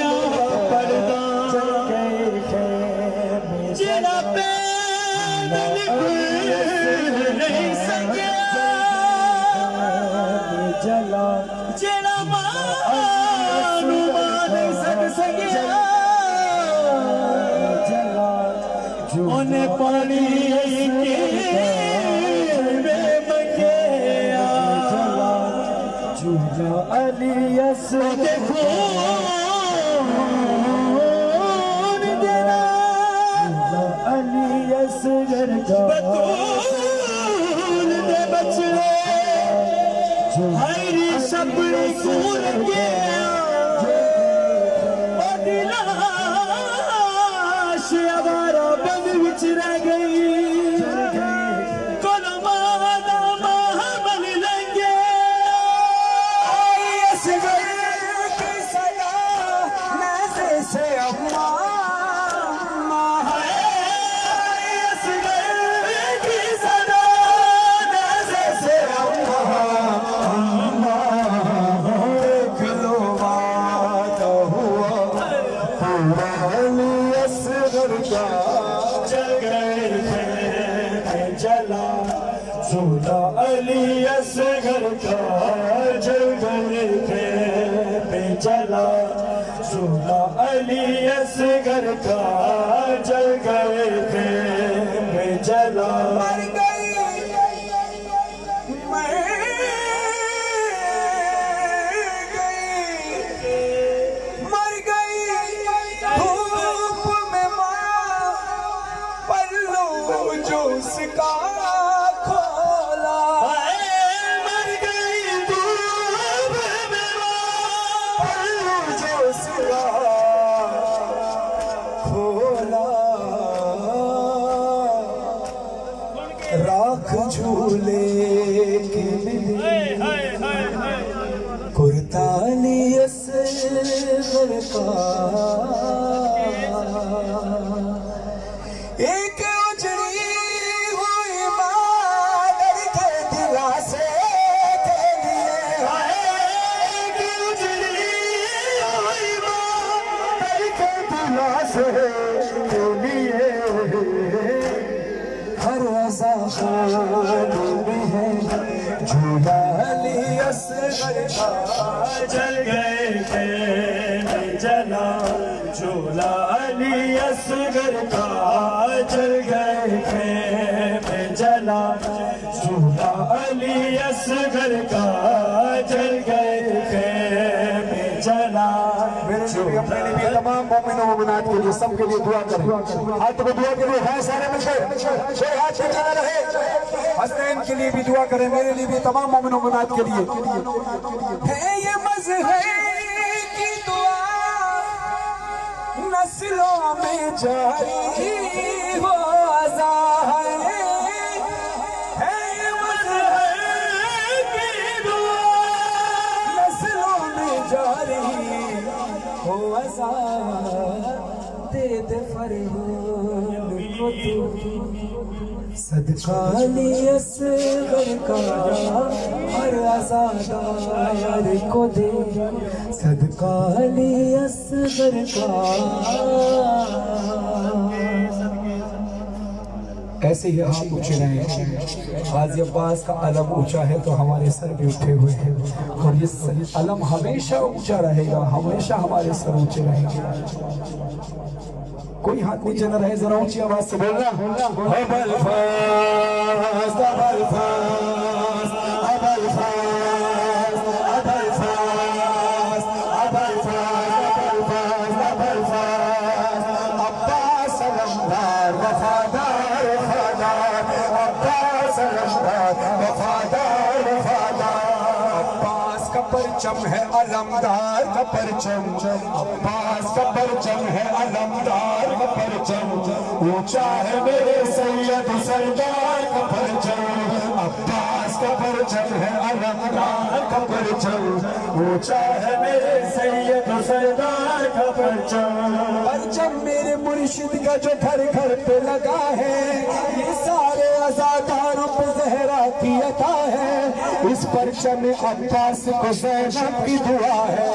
पर्दा जल गए खैमे जला। नहीं सकिया जला। जेड़ा मानू मान सकिया जला। उन्हें पानी में मंगेया जला। झूला अली असगर को अली असगर का बतूल दे बचड़े हरी सपने कूल गया। लाश अवारा बंद विच रह गई। कोलो मादा महमल लंगे असगर की सदा नज़र से अम्मा झूला अली असगर का जल गए खैमे जला। झूला अली असगर का जल गए खैमे जला। मर गई धूप में माँ पल्लू जो उसका खोला। मर गई धूप में पल्लू जो उसका खोला। राख झूले के मिली कुर्ता अली असगर का। एक उजड़ी हुई से लिए हर अज़ा खाने में है झूला अली असगर का जल गए थे जला झूला अली असगर का जल गए थे जला झूला अली असगर का जल गए थे जला। मेरे लिए अपने लिए तमाम मोमिनों मोमिनात के लिए सबके लिए दुआ करें। हाथ को दुआ के लिए है सारे मिलकर कोई हाथ नीचे न रहे। हसनैन के लिए भी दुआ करें, मेरे लिए भी तमाम मोमिनों मोमिनात के लिए है ये मज़हर की दुआ नस्लों में जारी हो अज़ा है ये मज़हर की दुआ नस्लों में जारी हो अज़ा दे दे फरमान को तू सदका अली असगर का हर आज़ादार को दे सदका अली असगर का। ऐसे ही हाथ ऊंचे रहे। गाज़ी अब्बास का अलम ऊंचा है तो हमारे सर भी उठे हुए हैं और ये अलम हमेशा ऊंचा रहेगा, हमेशा हमारे सर ऊंचे रहेंगे। कोई हाथ नीचे न रहे, जरा ऊंची आवाज से बोलना। अबल फास अबल फास अबल फास अबल फास अबल फास अबल फास अब्बास अलमदार वफादार वफादार अब्बास अलमदार वफादार वफादार अब्बास का परचम है अलमदार का परचम अब्बास का परचम है अलमदार का परचम ऊंचा है मेरे सैयद सरदार का परचम अब्बास का परचम है अलमदार का परचम ऊंचा है मेरे सैयद सरदार का परचम। परचम मेरे मुर्शिद का जो घर घर पे लगा है ये सारे आज़ादारों पे ज़हरा की अता है। इस परचम में अब्बास को ज़ैनब की दुआ है।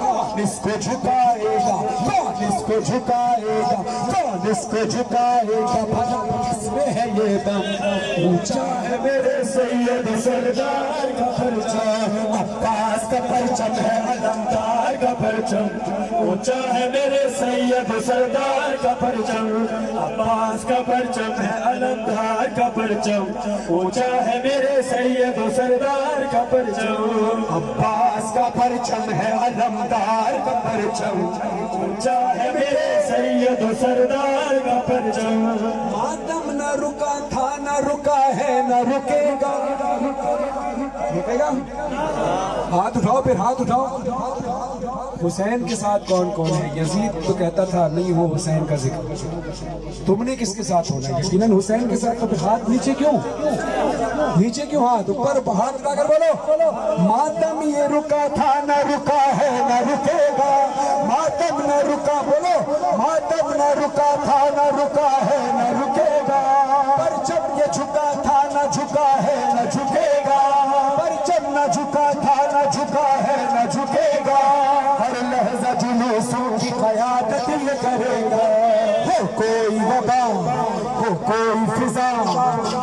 कौन इसको झुकाएगा, कौन इसको झुकाएगा, कौन इसको झुकाएगा, भला किसमें है ये दम। ऊंचा है मेरे सैयद सरदार का परचम अब्बास का परचम है अलमदार का परचम ऊंचा है मेरे सैयद सरदार का परचम अब्बास का परचम है अलमदार का परचम ऊंचा है मेरे सैयद सरदार का परचम अब्बास का परचम है अलमदार का परचम ऊंचा है मेरे सैयद सरदार का परचम। मातम न रुका था न रुका है न रुकेगा। रुकेगा? हाथ उठाओ, फिर हाथ उठाओ। हुसैन के साथ कौन कौन है? यजीद तो कहता था नहीं हो हुसैन का जिक्र, तुमने किसके साथ होना है? यकीनन हुसैन के साथ। तो फिर हाथ नीचे क्यों, नीचे क्यों? हाथ ऊपर, हाथ उठाकर बोलो। मातम ये रुका था न रुका है न रुकेगा। मातम न रुका, बोलो। मातम न रुका था न रुका है न रुकेगा। परचम ये झुका था न झुका है न झुकेगा। परचम न झुका था न झुका है न झुकेगा। हर लहजा जुलूसों की क़यादत ये करेगा। हो कोई वबा, हो कोई फिजा,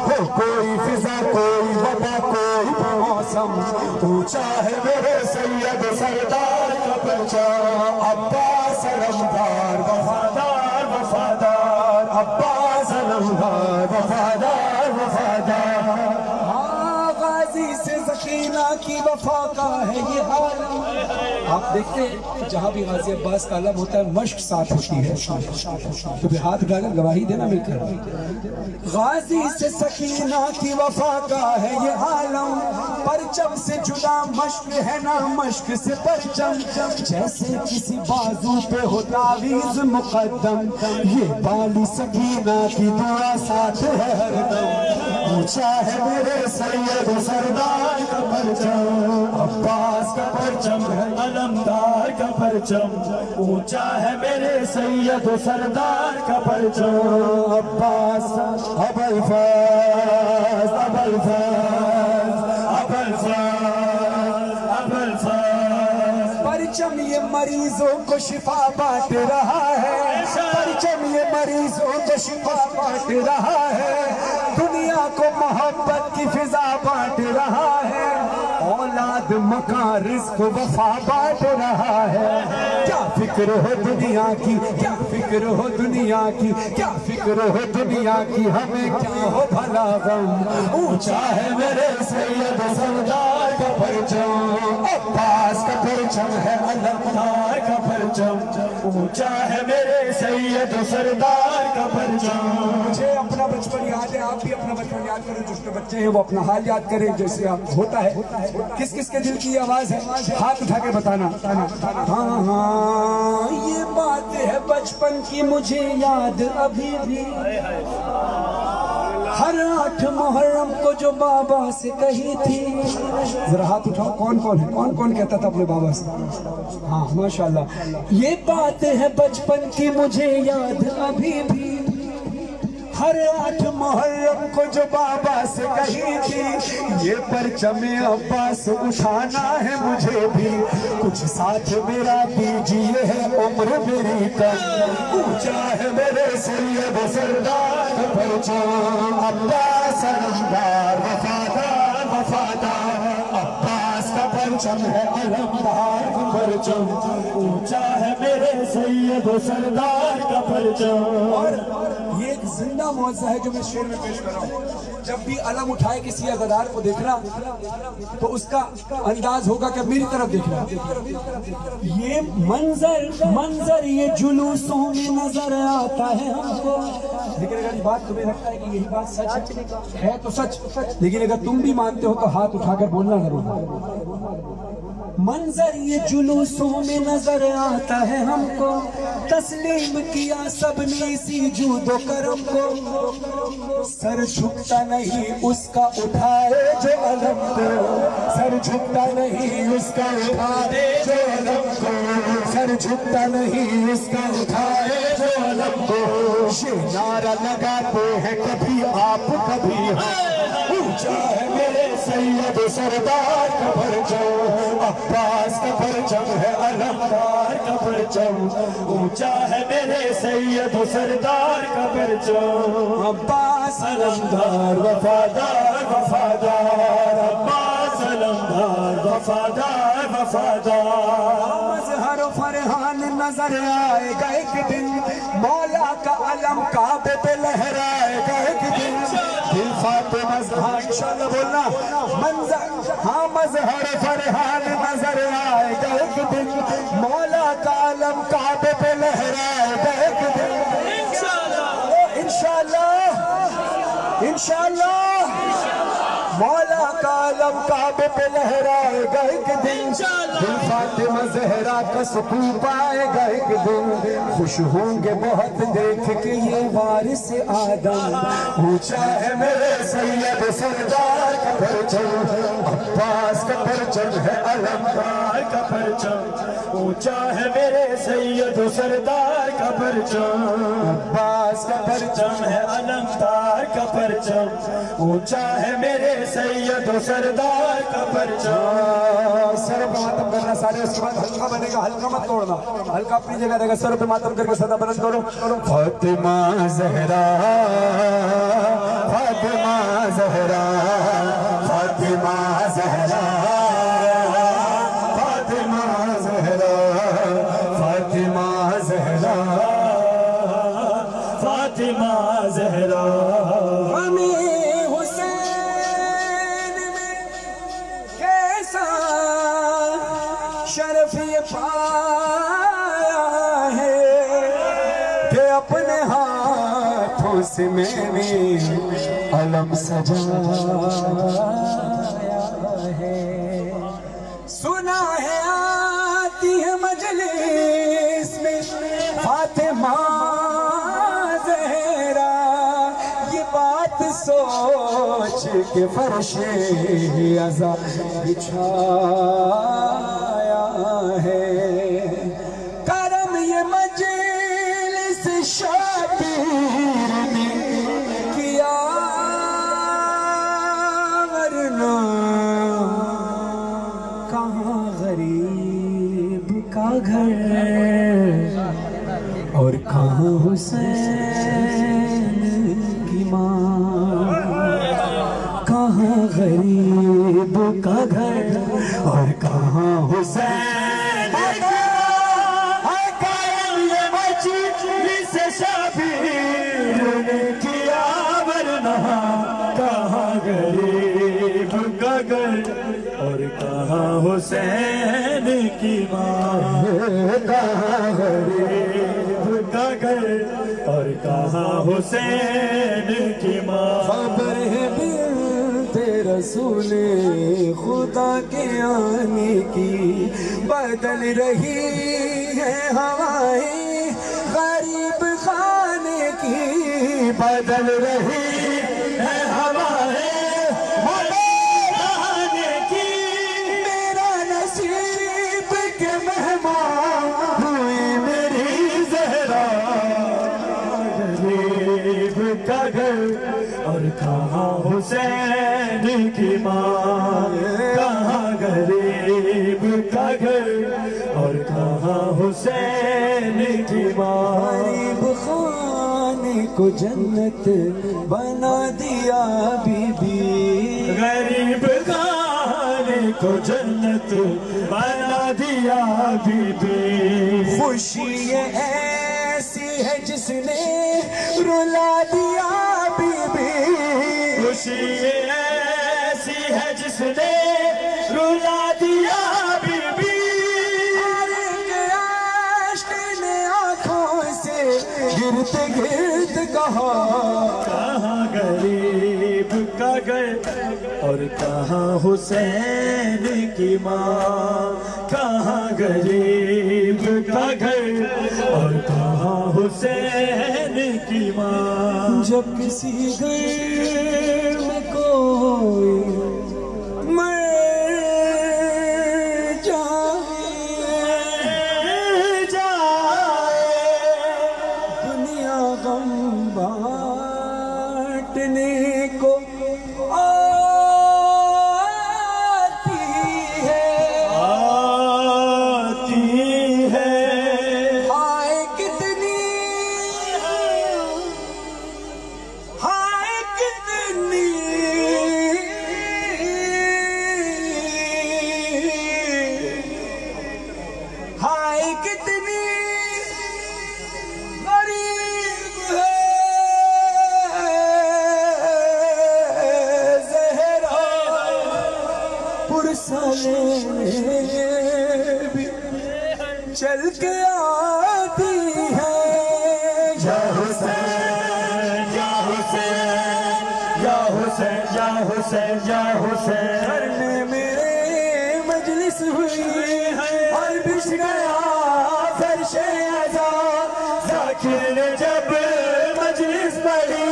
हो कोई फिजा, कोई वबा, कोई मौसम ऊंचा है मेरे सैयद सरदार का परचम अब्बास अलमदार वफादार वफादार अब्बास अलमदार वफादार वफादार। गाज़ी से सकीना की वफा का है ये हाल। आप देखते हैं जहाँ भी गाज़ी अब्बास का अलम होता है मश्क साथ होती है। तो फिर हाथ उठाकर गवाही देना मिलकर। गाज़ी से सकीना की वफा का है ये आलम। परचम से जुदा मश्क है ना मश्क से परचम। जैसे किसी बाजू पे हो तावीज़ मुक़द्दम ये बाली सकीना की दुआ साथ है हरदम। ऊंचा है मेरे सैयद सरदार का परचम अब्बास का परचम है अलमदार का परचम ऊंचा है मेरे सैयद सरदार का परचम अब्बास अबल फास अबल फास अबल फास अबल फास। परचम ये मरीजों को शिफा बांट रहा है। परचम ये मरीजों को शिफा बांट रहा है, दुनिया को मोहब्बत की फिजा बांट रहा है, औलाद मकान रिज़्क़ वफा बांट रहा है। क्या फिक्र हो दुनिया की, क्या फिक्र हो दुनिया की, क्या फिक्र हो दुनिया की, हमें क्या हो भला गम। ऊंचा है मेरे सैयद सरदार का परचम, अब्बास का परचम है अलमदार का परचम। ऊंचा है मेरे सैयद सरदार का परचम। मुझे अपना बचपन याद है, आप भी अपना बचपन याद करें। जो छोटे बच्चे हैं वो अपना हाल याद करें, जैसे आप होता है। किस किस के दिल की आवाज है, हाथ उठा के बताना। हाँ हाँ ये बात है बचपन की मुझे याद अभी भी, हर 8 मुहर्रम को जो बाबा से कही थी। जरा हाथ उठाओ, कौन कौन है, कौन कौन कहता था अपने बाबा से? हाँ माशाल्लाह। ये बात है बचपन की मुझे याद अभी भी, हर 8 मुहर्रम को जो बाबा से कही थी। ये परचमे अब्बास उठाना है मुझे भी, कुछ साथ मेरा दीजिए है उम्र मेरी कम। ऊंचा है मेरे सैयद सरदार का परचम, अब्बास अलमदार वफादार वफादार। अब्बास का परचम है अलमदार का परचम, ऊंचा है मेरे सैयद सरदार का परचम। और ये एक जिंदा मौजज़ा है जो मैं शेर में पेश कर रहा हूँ। जब भी अलम उठाए किसी अज़ादार को देखना तो उसका अंदाज होगा कि मेरी तरफ देखना। ये मंजर ये जुलूसों में नजर आता है हमको, लेकिन अगर ये बात तुम्हें लगता है कि यही बात सच है तो सच, लेकिन अगर तुम भी मानते हो तो हाथ उठाकर बोलना जरूर। मंजर ये जुलूसों में नजर आता है हमको, तस्लीम किया सबने इसी जूदो करम को। सर झुकता नहीं उसका उठाए जो अलम को, सर झुकता नहीं उसका उठाए जो अलम को, सर झुकता नहीं उसका उठाए जो अलम को। ये नारा लगाते हैं कभी आप कभी हम, ऊंचा है मेरे सैयद सरदार का परचम, अब्बास का परचम है अलमदार का परचम। ऊंचा है मेरे सैयद सरदार का परचम, अब्बास अलमदार वफादार वफादार। अब्बास अलमदार वफादार वफादार। मज़हर फरहान नजर आएगा एक दिन, मौला का अलम काबे पे लहराएगा एक दिन। दिल फातिमा इंशाअल्लाह बोलना मंजर, हाँ मज़हर फरहान नजर आएगा एक दिन, मौला का अलम काबे पे लहराएगा एक दिन। इंशाअल्लाह इंशाअल्लाह इंशाअल्लाह मौला का अलम काबे पे लहराएगा एक दिन। दिल फातिमा ज़हरा का सुकून पाएगा एक दिन। खुश होंगे बहुत देख के ये वारिस आदम, ऊंचा है मेरे सैयद सरदार का परचम, अब्बास का परचम है अलमदार का परचम। ऊंचा है मेरे सैयद सरदार का परचम, अब्बास का परचम है अलमदार का परचम। ऊंचा है मेरे सैयद सरदार का परचम। सर पे मातम करना सारे, उसके बाद हल्का बनेगा, हल्का मत तोड़ना, हल्का अपनी जगह रहेगा। सर पे मातम करके सदा बुलंद करो। फातिमा ज़हरा फातिमा ज़हरा फातिमा ज़हरा फातिमा ज़हरा फातिमा ज़हरा फातिमा ज़हरा। शर्फ ये पाया है कि अपने हाथों से मैंने अलम सजाया है। सुना है आती है मजलिस में फातिमा ज़हरा, ये बात सोच के फर्शे अज़ा बिछाया है। करम ये मजलिस शाबीर ने किया, वरना कहाँ गरीब का घर اور کہاں حسین کی ماں، کہاں غریب کا گھر اور کہاں حسین سے شبیر نے کیا ورنہ، کہاں غریب کا گھر اور کہاں حسین کی ماں، کہاں غریب کا گھر اور کہاں حسین کی ماں۔ خبر ہے بنت رسول خدا کے آنے کی، بدل رہی ہے ہوائیں غریب خانے کی، بدل رہی ہے ہوائیں خانے کی۔ میرا نصیب کے مہمان ہوئی میری زہرا، غریب کا گھر اور کہاں حسین کی ماں، کہاں غریب کا گھر اور کہاں حسین کی ماں۔ غریب خانے کو جنت بنا دیا بی بی، غریب خانے کو جنت بنا دیا بی بی۔ خوشی ایسی ہے جس نے رلا دیا بی بی، خوشی ایسی ہے جس نے رلا دیا بی بی۔ گرد گرد کہاں غریب کا گھر اور کہاں حسین کی ماں، کہاں غریب کا گھر اور کہاں حسین کی ماں۔ جب کسی گھر میں کوئی مر بانٹنے کو آتی ہے، ہائے کتنی بھی چل کے آتی ہے۔ یا حسین یا حسین یا حسین یا حسین یا حسین، گھر میں میرے مجلس ہوئی اور بچھ گیا فرش عزا، ذاکر نے جب مجلس پڑھی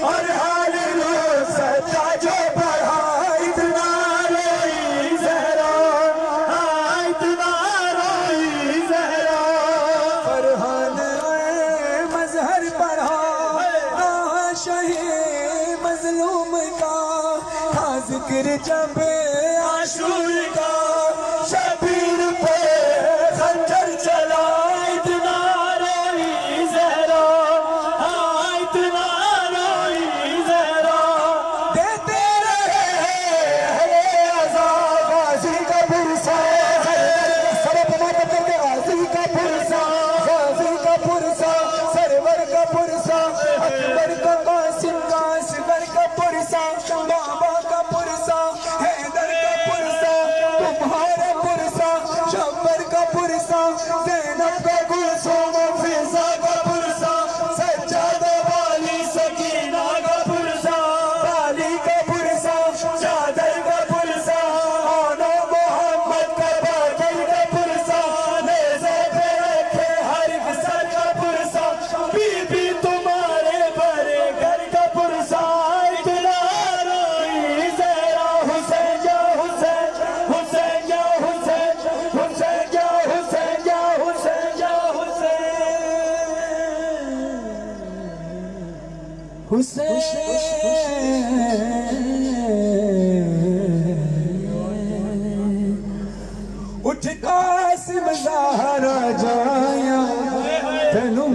اور حال رو ستا جو پڑھا، اتنا روئی زہرا، اتنا روئی زہرا۔ فرحان مظہر پڑھا شاہ مظلوم کا، تھا ذکر جب عاشور کا، شبیر پہ خنجر چلا، اتنا روئی زہرا، اتنا روئی زہرا۔ دیتے رہے عذاب غازی کا پرسا، سرب مدد کے غازی کا پرسا، غازی کا پرسا، سرور کا پرسا، اکبر کا قاسم کا، اصغر کا پرسا، بابا کا پرسا، حیدر کا پرسا، تمہارا پرسا، شبر کا پرسا، زینب کا گلثوم فضا کا پرسا، سجادہ والی سکینہ کا پرسا، بالی کا پرسا، چادر کا پرسا، آنا محمد کا باقر کا پرسا، نیزے پہ رکھے ہر سر کا پرسا، بی بی تمہارے بڑے گھر کا پرسا، اتنا روئی زہرا۔ حسین یا حسین، حسین یا حسین، حسین یا حسین یا حسین یا حسین، حسین اٹھ قاسم زہرا جایا تینوں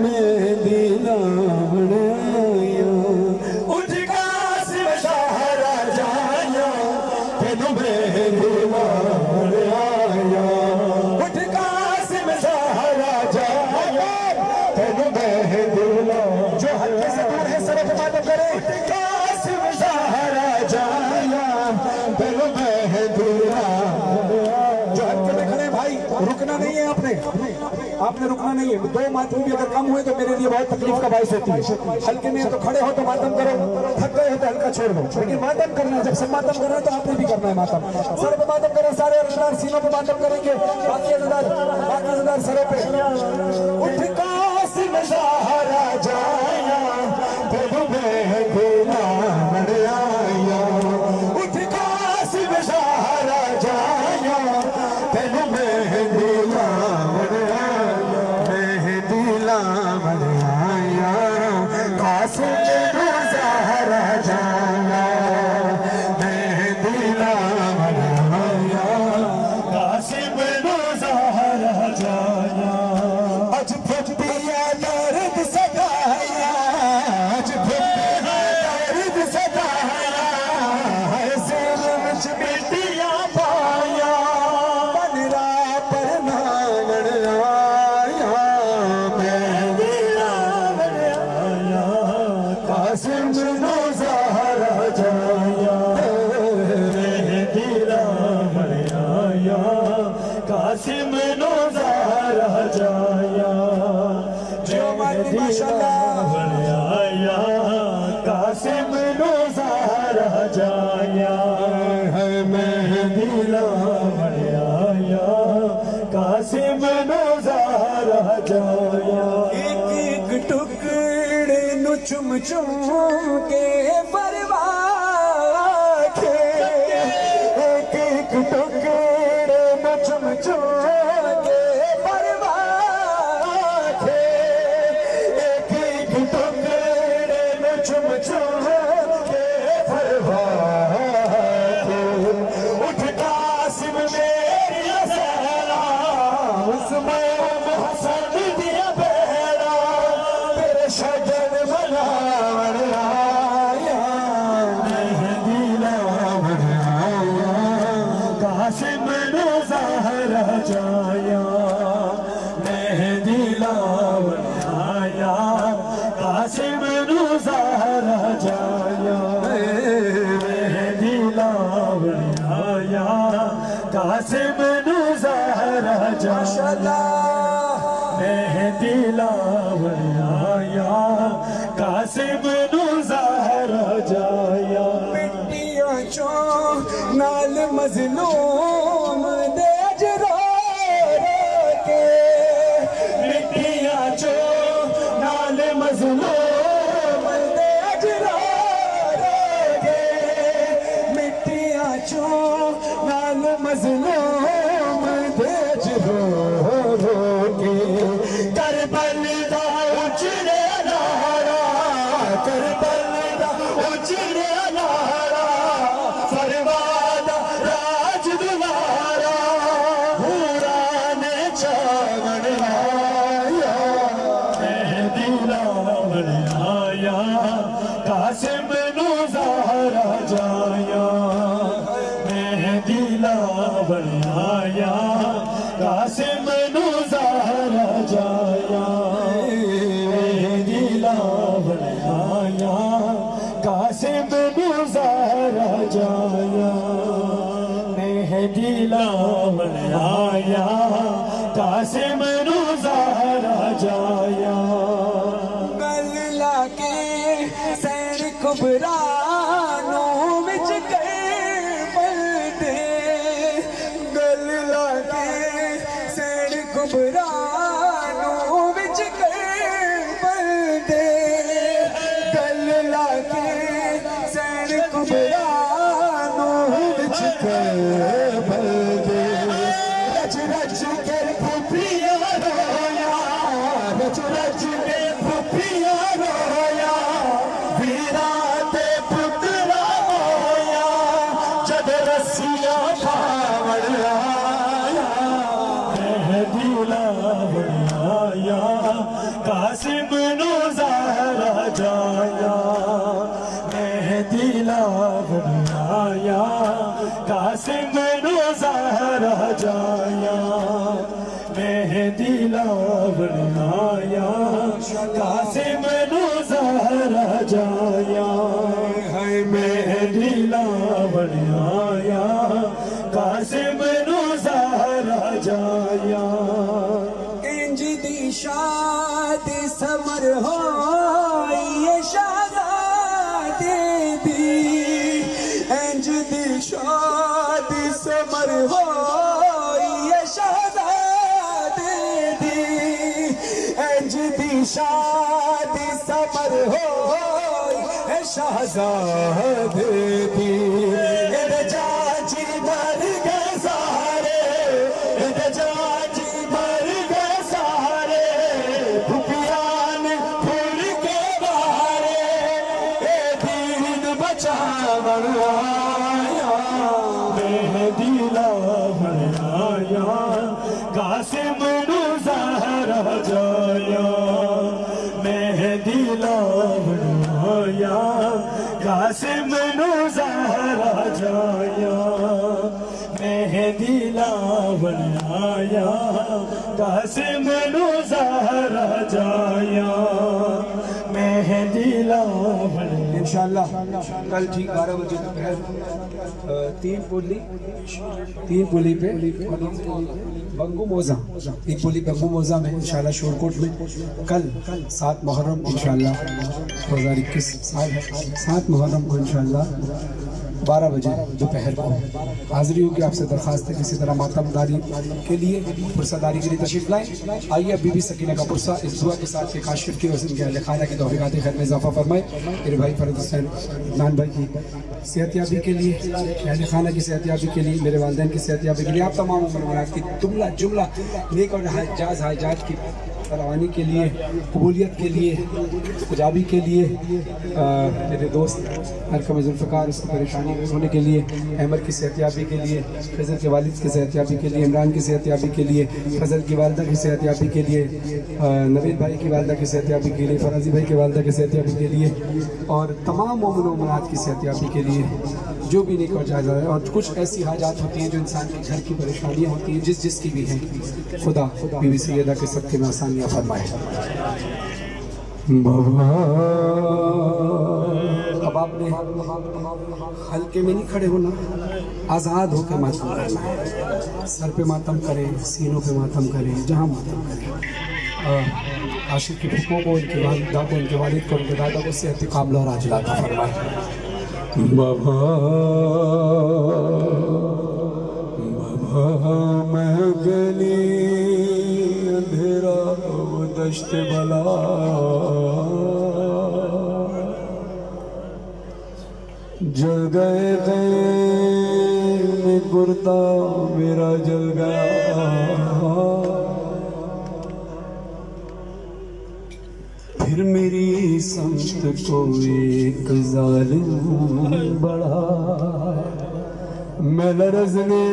कासिम ज़हरा जाया दिल मेहंदी जो हल्के में खड़े भाई रुकना नहीं है आपने रुकना नहीं है। 2 मातम भी अगर कम हुए तो मेरे लिए बहुत तकलीफ का बाइस होती है। हल्के में तो खड़े हो तो मातम करो, थक गए हो तो हल्का छोड़ दो, लेकिन मातम करना है। जब सब मातम कर रहे हैं तो आपने भी करना है मातम। सर पे मातम करें, सारे अरशदार सीनों पे मातम करेंगे, बाकी अज़दार सरों पे। उठ कासिम ज़हरा जाया दिल मेहंदी लावण आया, उठ कासिम ज़हरा जाया दिल मेहंदी लावण आया, मेहंदी लावण आया कासिम ज़हरा जाया मेहंदी लावण आया कासिम ज़हरा जाया। अज फुटिया दर्द सदाया, अज फुटिया दर्द सदाया, सिर विच मिटिया पाया बनरा पर नावण आया, मेहंदी लावण आया कासिम ज़हरा जाया मेहंदी लावण आया कासिम ज़हरा जाया लावण आया कासिम ज़हरा जाया मेहंदी लावण आया कासिम ज़हरा जाया। एक टुकड़े नु चुम चुम के परवाह के, एक टुकड़े नु चुम चुम के परवाह के, एक टुकड़े नु चुम चुम के परवाह के। उठ कासिम मेरी ज़हरा उसमें हसन दिया बेड़ा तेरे शजन बनावण आया, मेहंदी लावण आया कासिम ज़हरा जाया मेहंदी लावण आया कासिम ज़हरा जाया मेहंदी लावण आया कासिम ज़हरा जाया मेहंदी लावण आया कासिम ज़हरा जाया। मिट्टियां चो नाल मज़लूम दे अजरा के, मिट्टियां चो नाल मज़लूम दे अजरा के, मिट्टियां चो नाल मज़लूम दे अजरा के। करबल दा उजड़े नारा, करबल दा उजड़े नारा फरवादा राज दुलारा पूरा ने चावण आया मेहंदी लावण आया कासिम ज़हरा जाया मेहंदी लावण आया कासिम ज़हरा जाया मेहंदी लावण आया कासिम ज़हरा जाया मेहंदी लावण आया कासिम ज़हरा जाया। गल लाके सैर कुबरानों विच करबलदे, गल लाके सैर कुबरानों विच करबलदे, गल लाके सैर कुबरानों विच करबलदे। रच रच के फुफिया रोया, रच रच के फुफिया रोया, वीरा ते पुत्रा होया जद रसिया पावण आया मेहंदी लावण आया कासिम ज़हरा जाया मेहंदी लावण आया कासिम ज़हरा जाया। مہدی لاون آیا قاسم نو زہرا جایا ہے مہدی لاون آیا قاسم نو زہرا جایا انج دی شادی سمر ہوئی یہ شہزادی دی انج دی شادی سمر ہوئی یہ شہزادی دی انج دی شادی سمر ہوئی یہ شہزادی دی جاجی مر گئے سارے جاجی مر گئے سارے بھپیان پھول کے بارے اے دین بچاون آیا مہدی لاون آیا قاسم نو زہرا جایا مہدی لاون آیا قاسم نو زہرا جایا مہدی لاون آیا قاسم نو زہرا جایا مہدی لاون انشاءاللہ کل ٹھیک 12 بجے دوپہر 3 پولی پہ بنگو موزہ ایک پولی بنگو موزہ میں انشاءاللہ شورکوٹ میں کل 7 محرم انشاءاللہ 2021 7 محرم کو انشاءاللہ 12 بجے دوپہر کو حاضری ہوگی. آپ سے درخواست ہے کسی طرح ماتم داری کے لیے پرسہ داری کے لیے تشریف لائیں. آئیے بی بی سکینہ کا پرسہ اس دعا کے ساتھ کہ کاشف کی وزن کے اہل خانہ کی توفیقات خیر میں اضافہ فرمائے. میرے بھائی فرد حسین عدنان بھائی کی صحت یابی کے لیے, اہل خانہ کی صحت یابی کے لیے, میرے والدین کی صحت یابی کے لیے, آپ تمام مسلمانات کی جملہ نیک اور حجاج کی فراوانی کے لیے, قبولیت کے لیے, استجابی کے لیے, میرے دوست حلقہ ذوالفقار اس کی پریشانی ہونے کے لیے, احمد کی صحت یابی کے لیے, فضل کے والد کی صحت یابی کے لیے, عمران کی صحت یابی کے لیے, فضل کی والدہ کی صحت یابی کے لیے, نوید بھائی کی والدہ کی صحت یابی کے لیے, فرازی بھائی کی والدہ کی صحت یابی کے لیے, اور تمام مومن و مومنات کی صحت یابی کے لیے, جو بھی نیک اور جائز ہے. اور کچھ ایسی حاجات ہوتی ہیں جو انسان کے گھر کی پریشانیاں ہوتی ہیں, جس کی بھی ہیں, خدا بی بی سیدہ کے صدقے میں آسانیاں فرمائے. اب آپ نے حلقے میں نہیں کھڑے ہونا, آزاد ہو کے ماتم کرنا ہے. سر پہ ماتم کریں, سینوں پہ ماتم کریں, جہاں ماتم کریں. عاشق کے پھپھوں کو, ان کے والدہ کو, ان کے والد کو, ان کے دادا کو صحت کاملہ اور عاجلہ عطا فرمائے. بابا میں گلی اندھیرا و دشت بلا, جل گئے میں گرتا میرا جل گیا, پھر میری سمت کو ایک ظالم بڑھا, میں لرزنے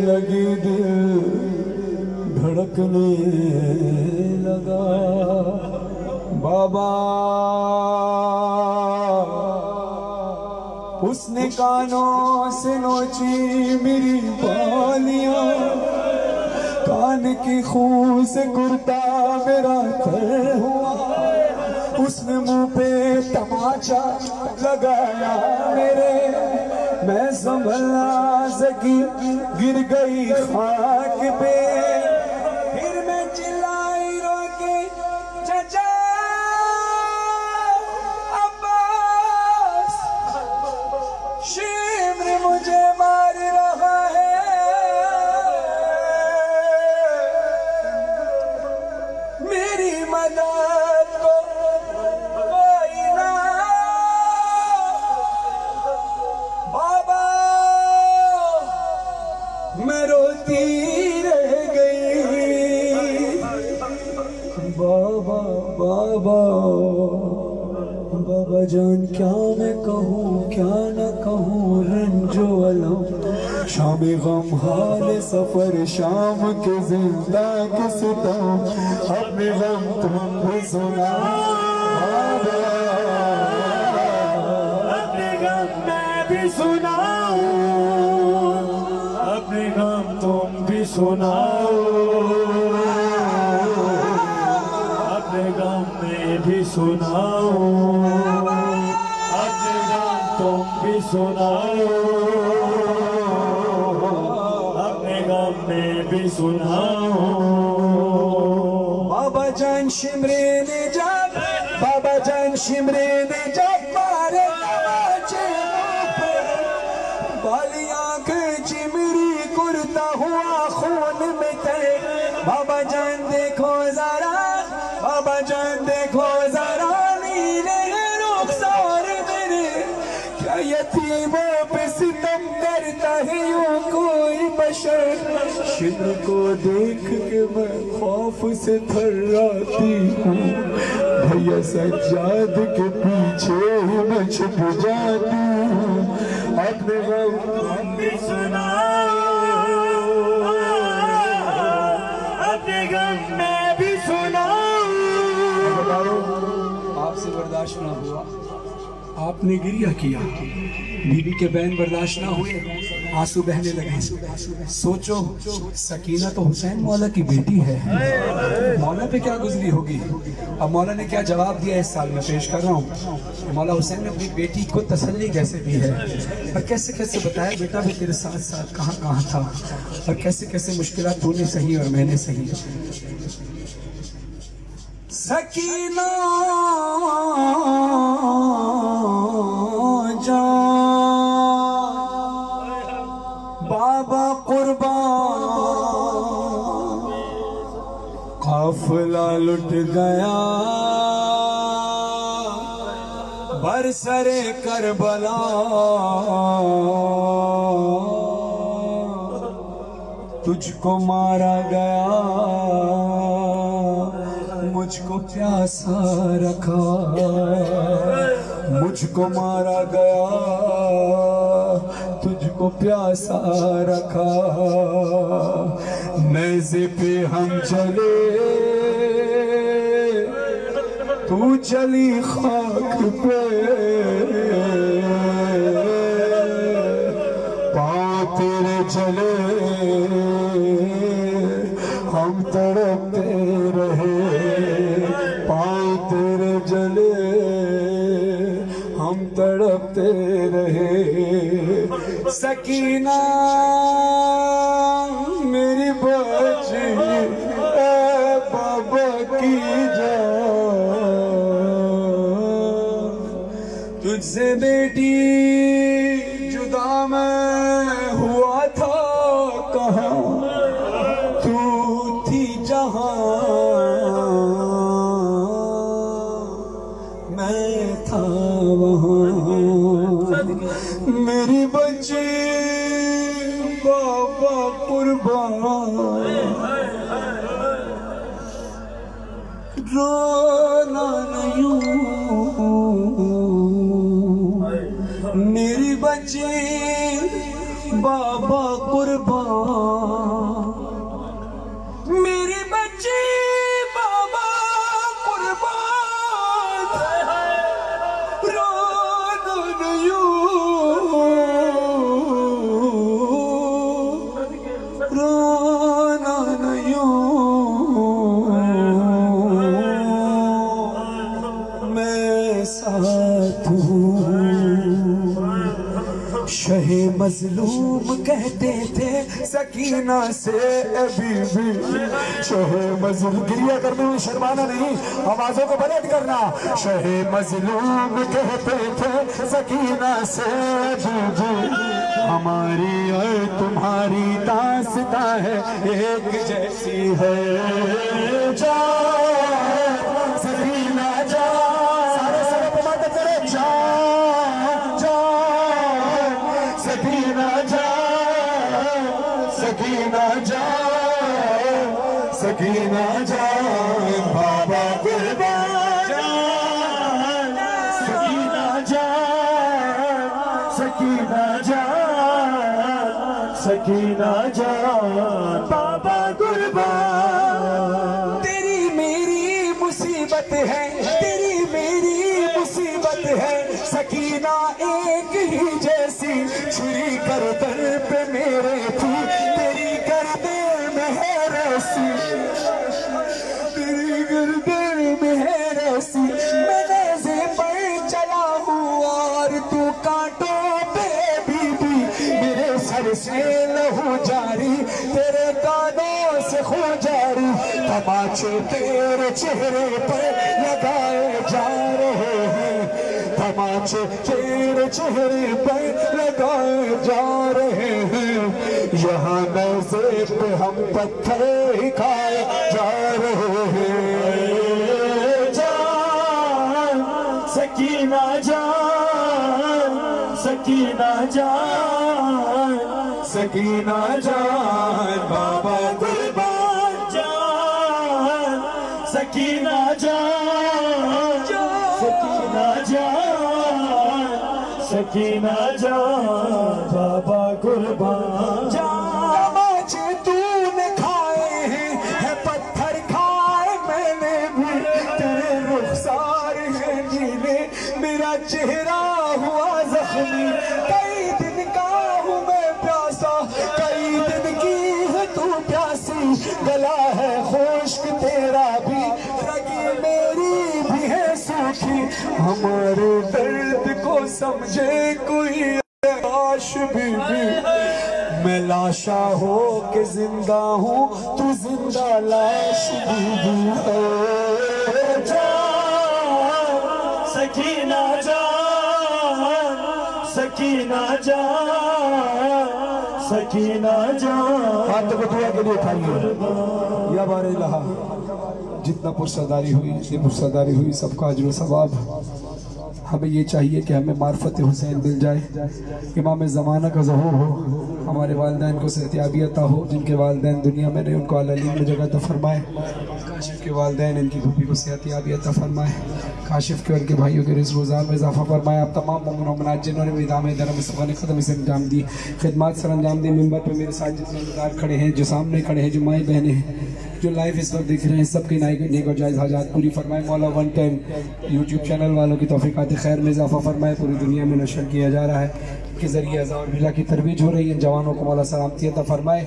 لگی, دل دھڑکنے لگا. بابا اس نے کانوں سے نوچی میری بالیاں, کان کی خون سے کرتا میرا تر ہوا, اس نے منہ پہ تماچا لگایا میرے, میں سنبھلنا سکی گر گئی خاک پہ. پھر میں چلائی رو کے چچا عباس, شمر مجھے مار رہا ہے, میری مدد کو کوئی نہ. بابا میں روتی رہ گئی. بابا بابا بابا جان کیا میں کہوں کیا نہ کہوں, رنج و علم شام غم حال سفر شام کے زندہ کے ستم, اپنے غم تم بھی سنا. اپنے غم میں بھی سناؤں, اپنے غم تم بھی سناؤ. सुनाओ, अपने गम तुम भी सुनाओ, अपने गम में भी सुनाओ। बाबा जान शिमरे ने जब, बाबा जान शिमरे ने जब मारे नवाजे पर, बाली आंख चिमरी कुर्ता हुआ खून में तर। बाबा जान देखो जरा, बाबा जान देखो जरा नीले रुखसार मेरे, क्या यतीमों पे सितम करता है यूं कोई बशर। शिमर को देख के मैं खौफ से थर्राती हूँ, भैया सज्जाद के पीछे ही मैं छुप जाती हूँ। अपने गम भी सुनाओ, अपने गम में भी सुनाओ। आपसे बर्दाश्त ना हुआ, आपने गिरिया किया, बीबी के बैन बर्दाश्त ना हुए, आंसू बहने लगे। सोचो सकीना तो हुसैन मौला की बेटी है, मौला पे क्या गुजरी होगी। अब मौला ने क्या जवाब दिया इस साल में पेश कर रहा हूँ। मौला हुसैन ने अपनी बेटी को तसल्ली कैसे दी है और कैसे कैसे बताया, बेटा भी तेरे साथ साथ कहाँ कहाँ था और कैसे कैसे मुश्किलात तूने सही और मैंने सही। सकीना बाबा कुर्बान, काफिला लुट गया बरसरे करबला। तुझको मारा गया, मुझको प्यासा रखा, मुझको मारा गया, तुझको प्यासा रखा। नेज़े पे हम चले, तू चली खाक पे, पाँव तेरे चले हम तड़पते रहे, पाँव तेरे जले हम तड़पते रहे। सकीना मेरी बच्ची ए बाबा की जान, तुझसे बेटी जुदा मैं हुआ था कहाँ, तू थी जहाँ मैं था वहाँ। मेरी बच्ची बाबा कुर्बान, रोना नहीं, मेरी बच्ची बाबा कुर्बान, मेरी बच्ची बाबा कुर्बान, रोना नहीं, रोना नहीं, मैं साथ हूँ। शहे मजलूम कहते थे सकीना से अभी भी, शहे मजलूम, गिरिया करने में शर्माना नहीं, आवाजों को बुलंद करना। शहे मजलूम कहते थे सकीना से अभी भी, हमारी और तुम्हारी दास्तां है एक जैसी है। जा सकीना जा, सारे सड़क मत करे, जा सकीना जा, सकीना जा, सकीना जा, बाबा कुर्बान सकीना जा, सकीना जा, सकीना जा, बाबा कुर्बान। तेरी मेरी मुसीबत है, तेरी मेरी मुसीबत है, सकीना एक ही जैसी, छुरी गर्दन पे मेरे थी, तेरी गर्दन में है रस्सी, तेरी गर्दन में है रस्सी। तमाचे तेरे चेहरे पर लगाए जा रहे हैं, तमाचे तेरे चेहरे पर लगाए जा रहे हैं, यहाँ नज़े पे हम पत्थर ही खाए जा रहे हैं। जान सकीना जान, सकीना जान, सकीना जान, बाबा कुर्बान जान, सकीना जान, सकीना जान, सकीना जान, बाबा कुर्बान जान। तमाचे तूने खाए हैं पत्थर खाए मैंने भी, तेरे रुखसार हैं नीले, मेरा चेहरा हुआ जख्मी, कई दिन का हूँ मैं प्यासा, कई दिन की है तू प्यासी, गला है खुश्क तेरा भी, रगी मेरी भी है सूखी, हमारे दर्द को समझे कोई काश भी, मैं लाशा हो के जिंदा हूँ, तू जिंदा लाश भी है। जान सकीना जान, सकीना जान, सकीना जान। हाथ को दुआ के लिए उठाइए। या बारे इलाहा, जितना पुरसदारी हुई, जितनी पुरसदारी हुई, सबका अज्र व सवाब। हमें ये चाहिए कि हमें मार्फत हुसैन मिल जाए, इमाम ज़माना का ज़हूर हो, हमारे वालिदैन को सेहतियाबी अता हो, जिनके वालिदैन दुनिया में नहीं उनको अल-अलीम में जगह अता फरमाए, काशिफ के वालिदैन इनकी फूफी को सेहतियाबी अता फरमाए, काशिफ के उनके भाइयों के रिज़्क़ रोज़गार में इजाफ़ा फरमाए। आप तमाम मोमिन और मोमिनात जिन्होंने निज़ाम दरम सफ़ाने ख़दम से अंजाम दी, खिदमत सर अंजाम दी, मिंबर पर मेरे साथ जितने मज़ार खड़े हैं, जो सामने खड़े हैं, जो माएँ बहनें हैं, जो लाइव इस वक्त देख रहे हैं, सबकी नेक और जायज़ हाजात पूरी फरमाए। मौला 110 यूट्यूब चैनल वालों की तौफ़ीक़ात खैर में इजाफ़ा फरमाए। पूरी दुनिया में नशर किया जा रहा है, के ज़रिए अज़ा और बिला की तरबीज हो रही है। जवानों को मौला सलामती अता फरमाए,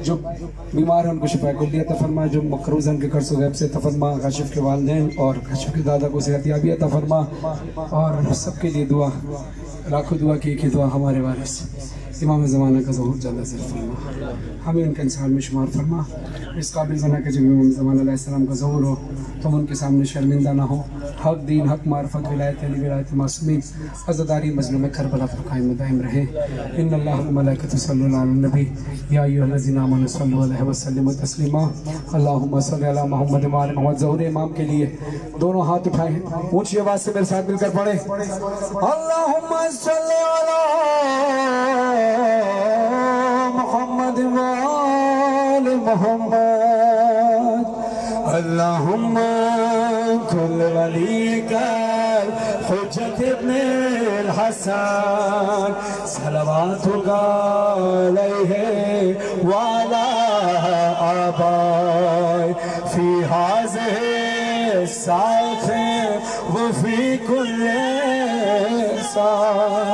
जो बीमार हैं उनको शिफा कुल्ली अता फरमाए, जो मकरूज़ हैं उनके कर्ज़ गैब से अता फरमा, काशिफ के वालिदैन और काशिफ के दादा को सेहतियाबी अता फरमा, और सबके लिए दुआ, लाखों दुआ की एक ही दुआ हमारे वारिस इमाम ज़माना का ज़हूर जल्द से फरमा, हमें उनके इंसान में शुमार फरमा। इस काबिल बना के जब इमाम ज़माना अलैहिस्सलाम का ज़हूर हो तो हम उनके सामने शर्मिंदा ना हो। हक दीन, हक मार्फत, विलायत अली, विलायत मासूमीन, अज़ादारी मज़लूम करबला पर कायम दायम रहे। इन्नल्लाह व मलाइकतहु यसल्लूना अलन नबी या अय्युहल्लज़ीना आमनू सल्लु अलैहि व सल्लिमू तस्लीमा। अल्लाहुम्मा सल्लि अला मुहम्मद व आलि मुहम्मद। ज़हूर इमाम के लिए दोनों हाथ उठाएं, ऊंची आवाज़ से मेरे साथ मिलकर पढ़े, अल्लाहुम्मा सल्लि अला मुहम्मद व आलि मुहम्मद। अल्लाहुम्मा कुल वलीकर हुज्जत इब्ने हसन सलवातुका अलैहि व अला आबाई फी हाज़िहि साइक़ि व फी कुल्लि साअ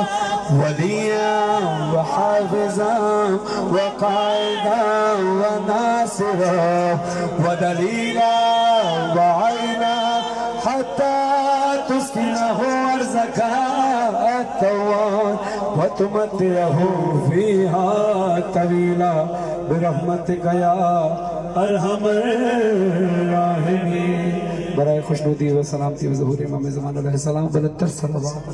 वलिय्यन व हाफ़िज़न व क़ाइदन व नासिरन व दलीलन व ऐनन हत्ता तुस्किनहु अर्ज़का अत-तवान व तुमत्तिअहु फ़ीहा तवीला बिरहमतिका या अरहमर राहिमीन। बराए खुशनुदी व सलामती व ज़हूर इमाम ज़माना अलैहिस्सलाम 72 सलवात।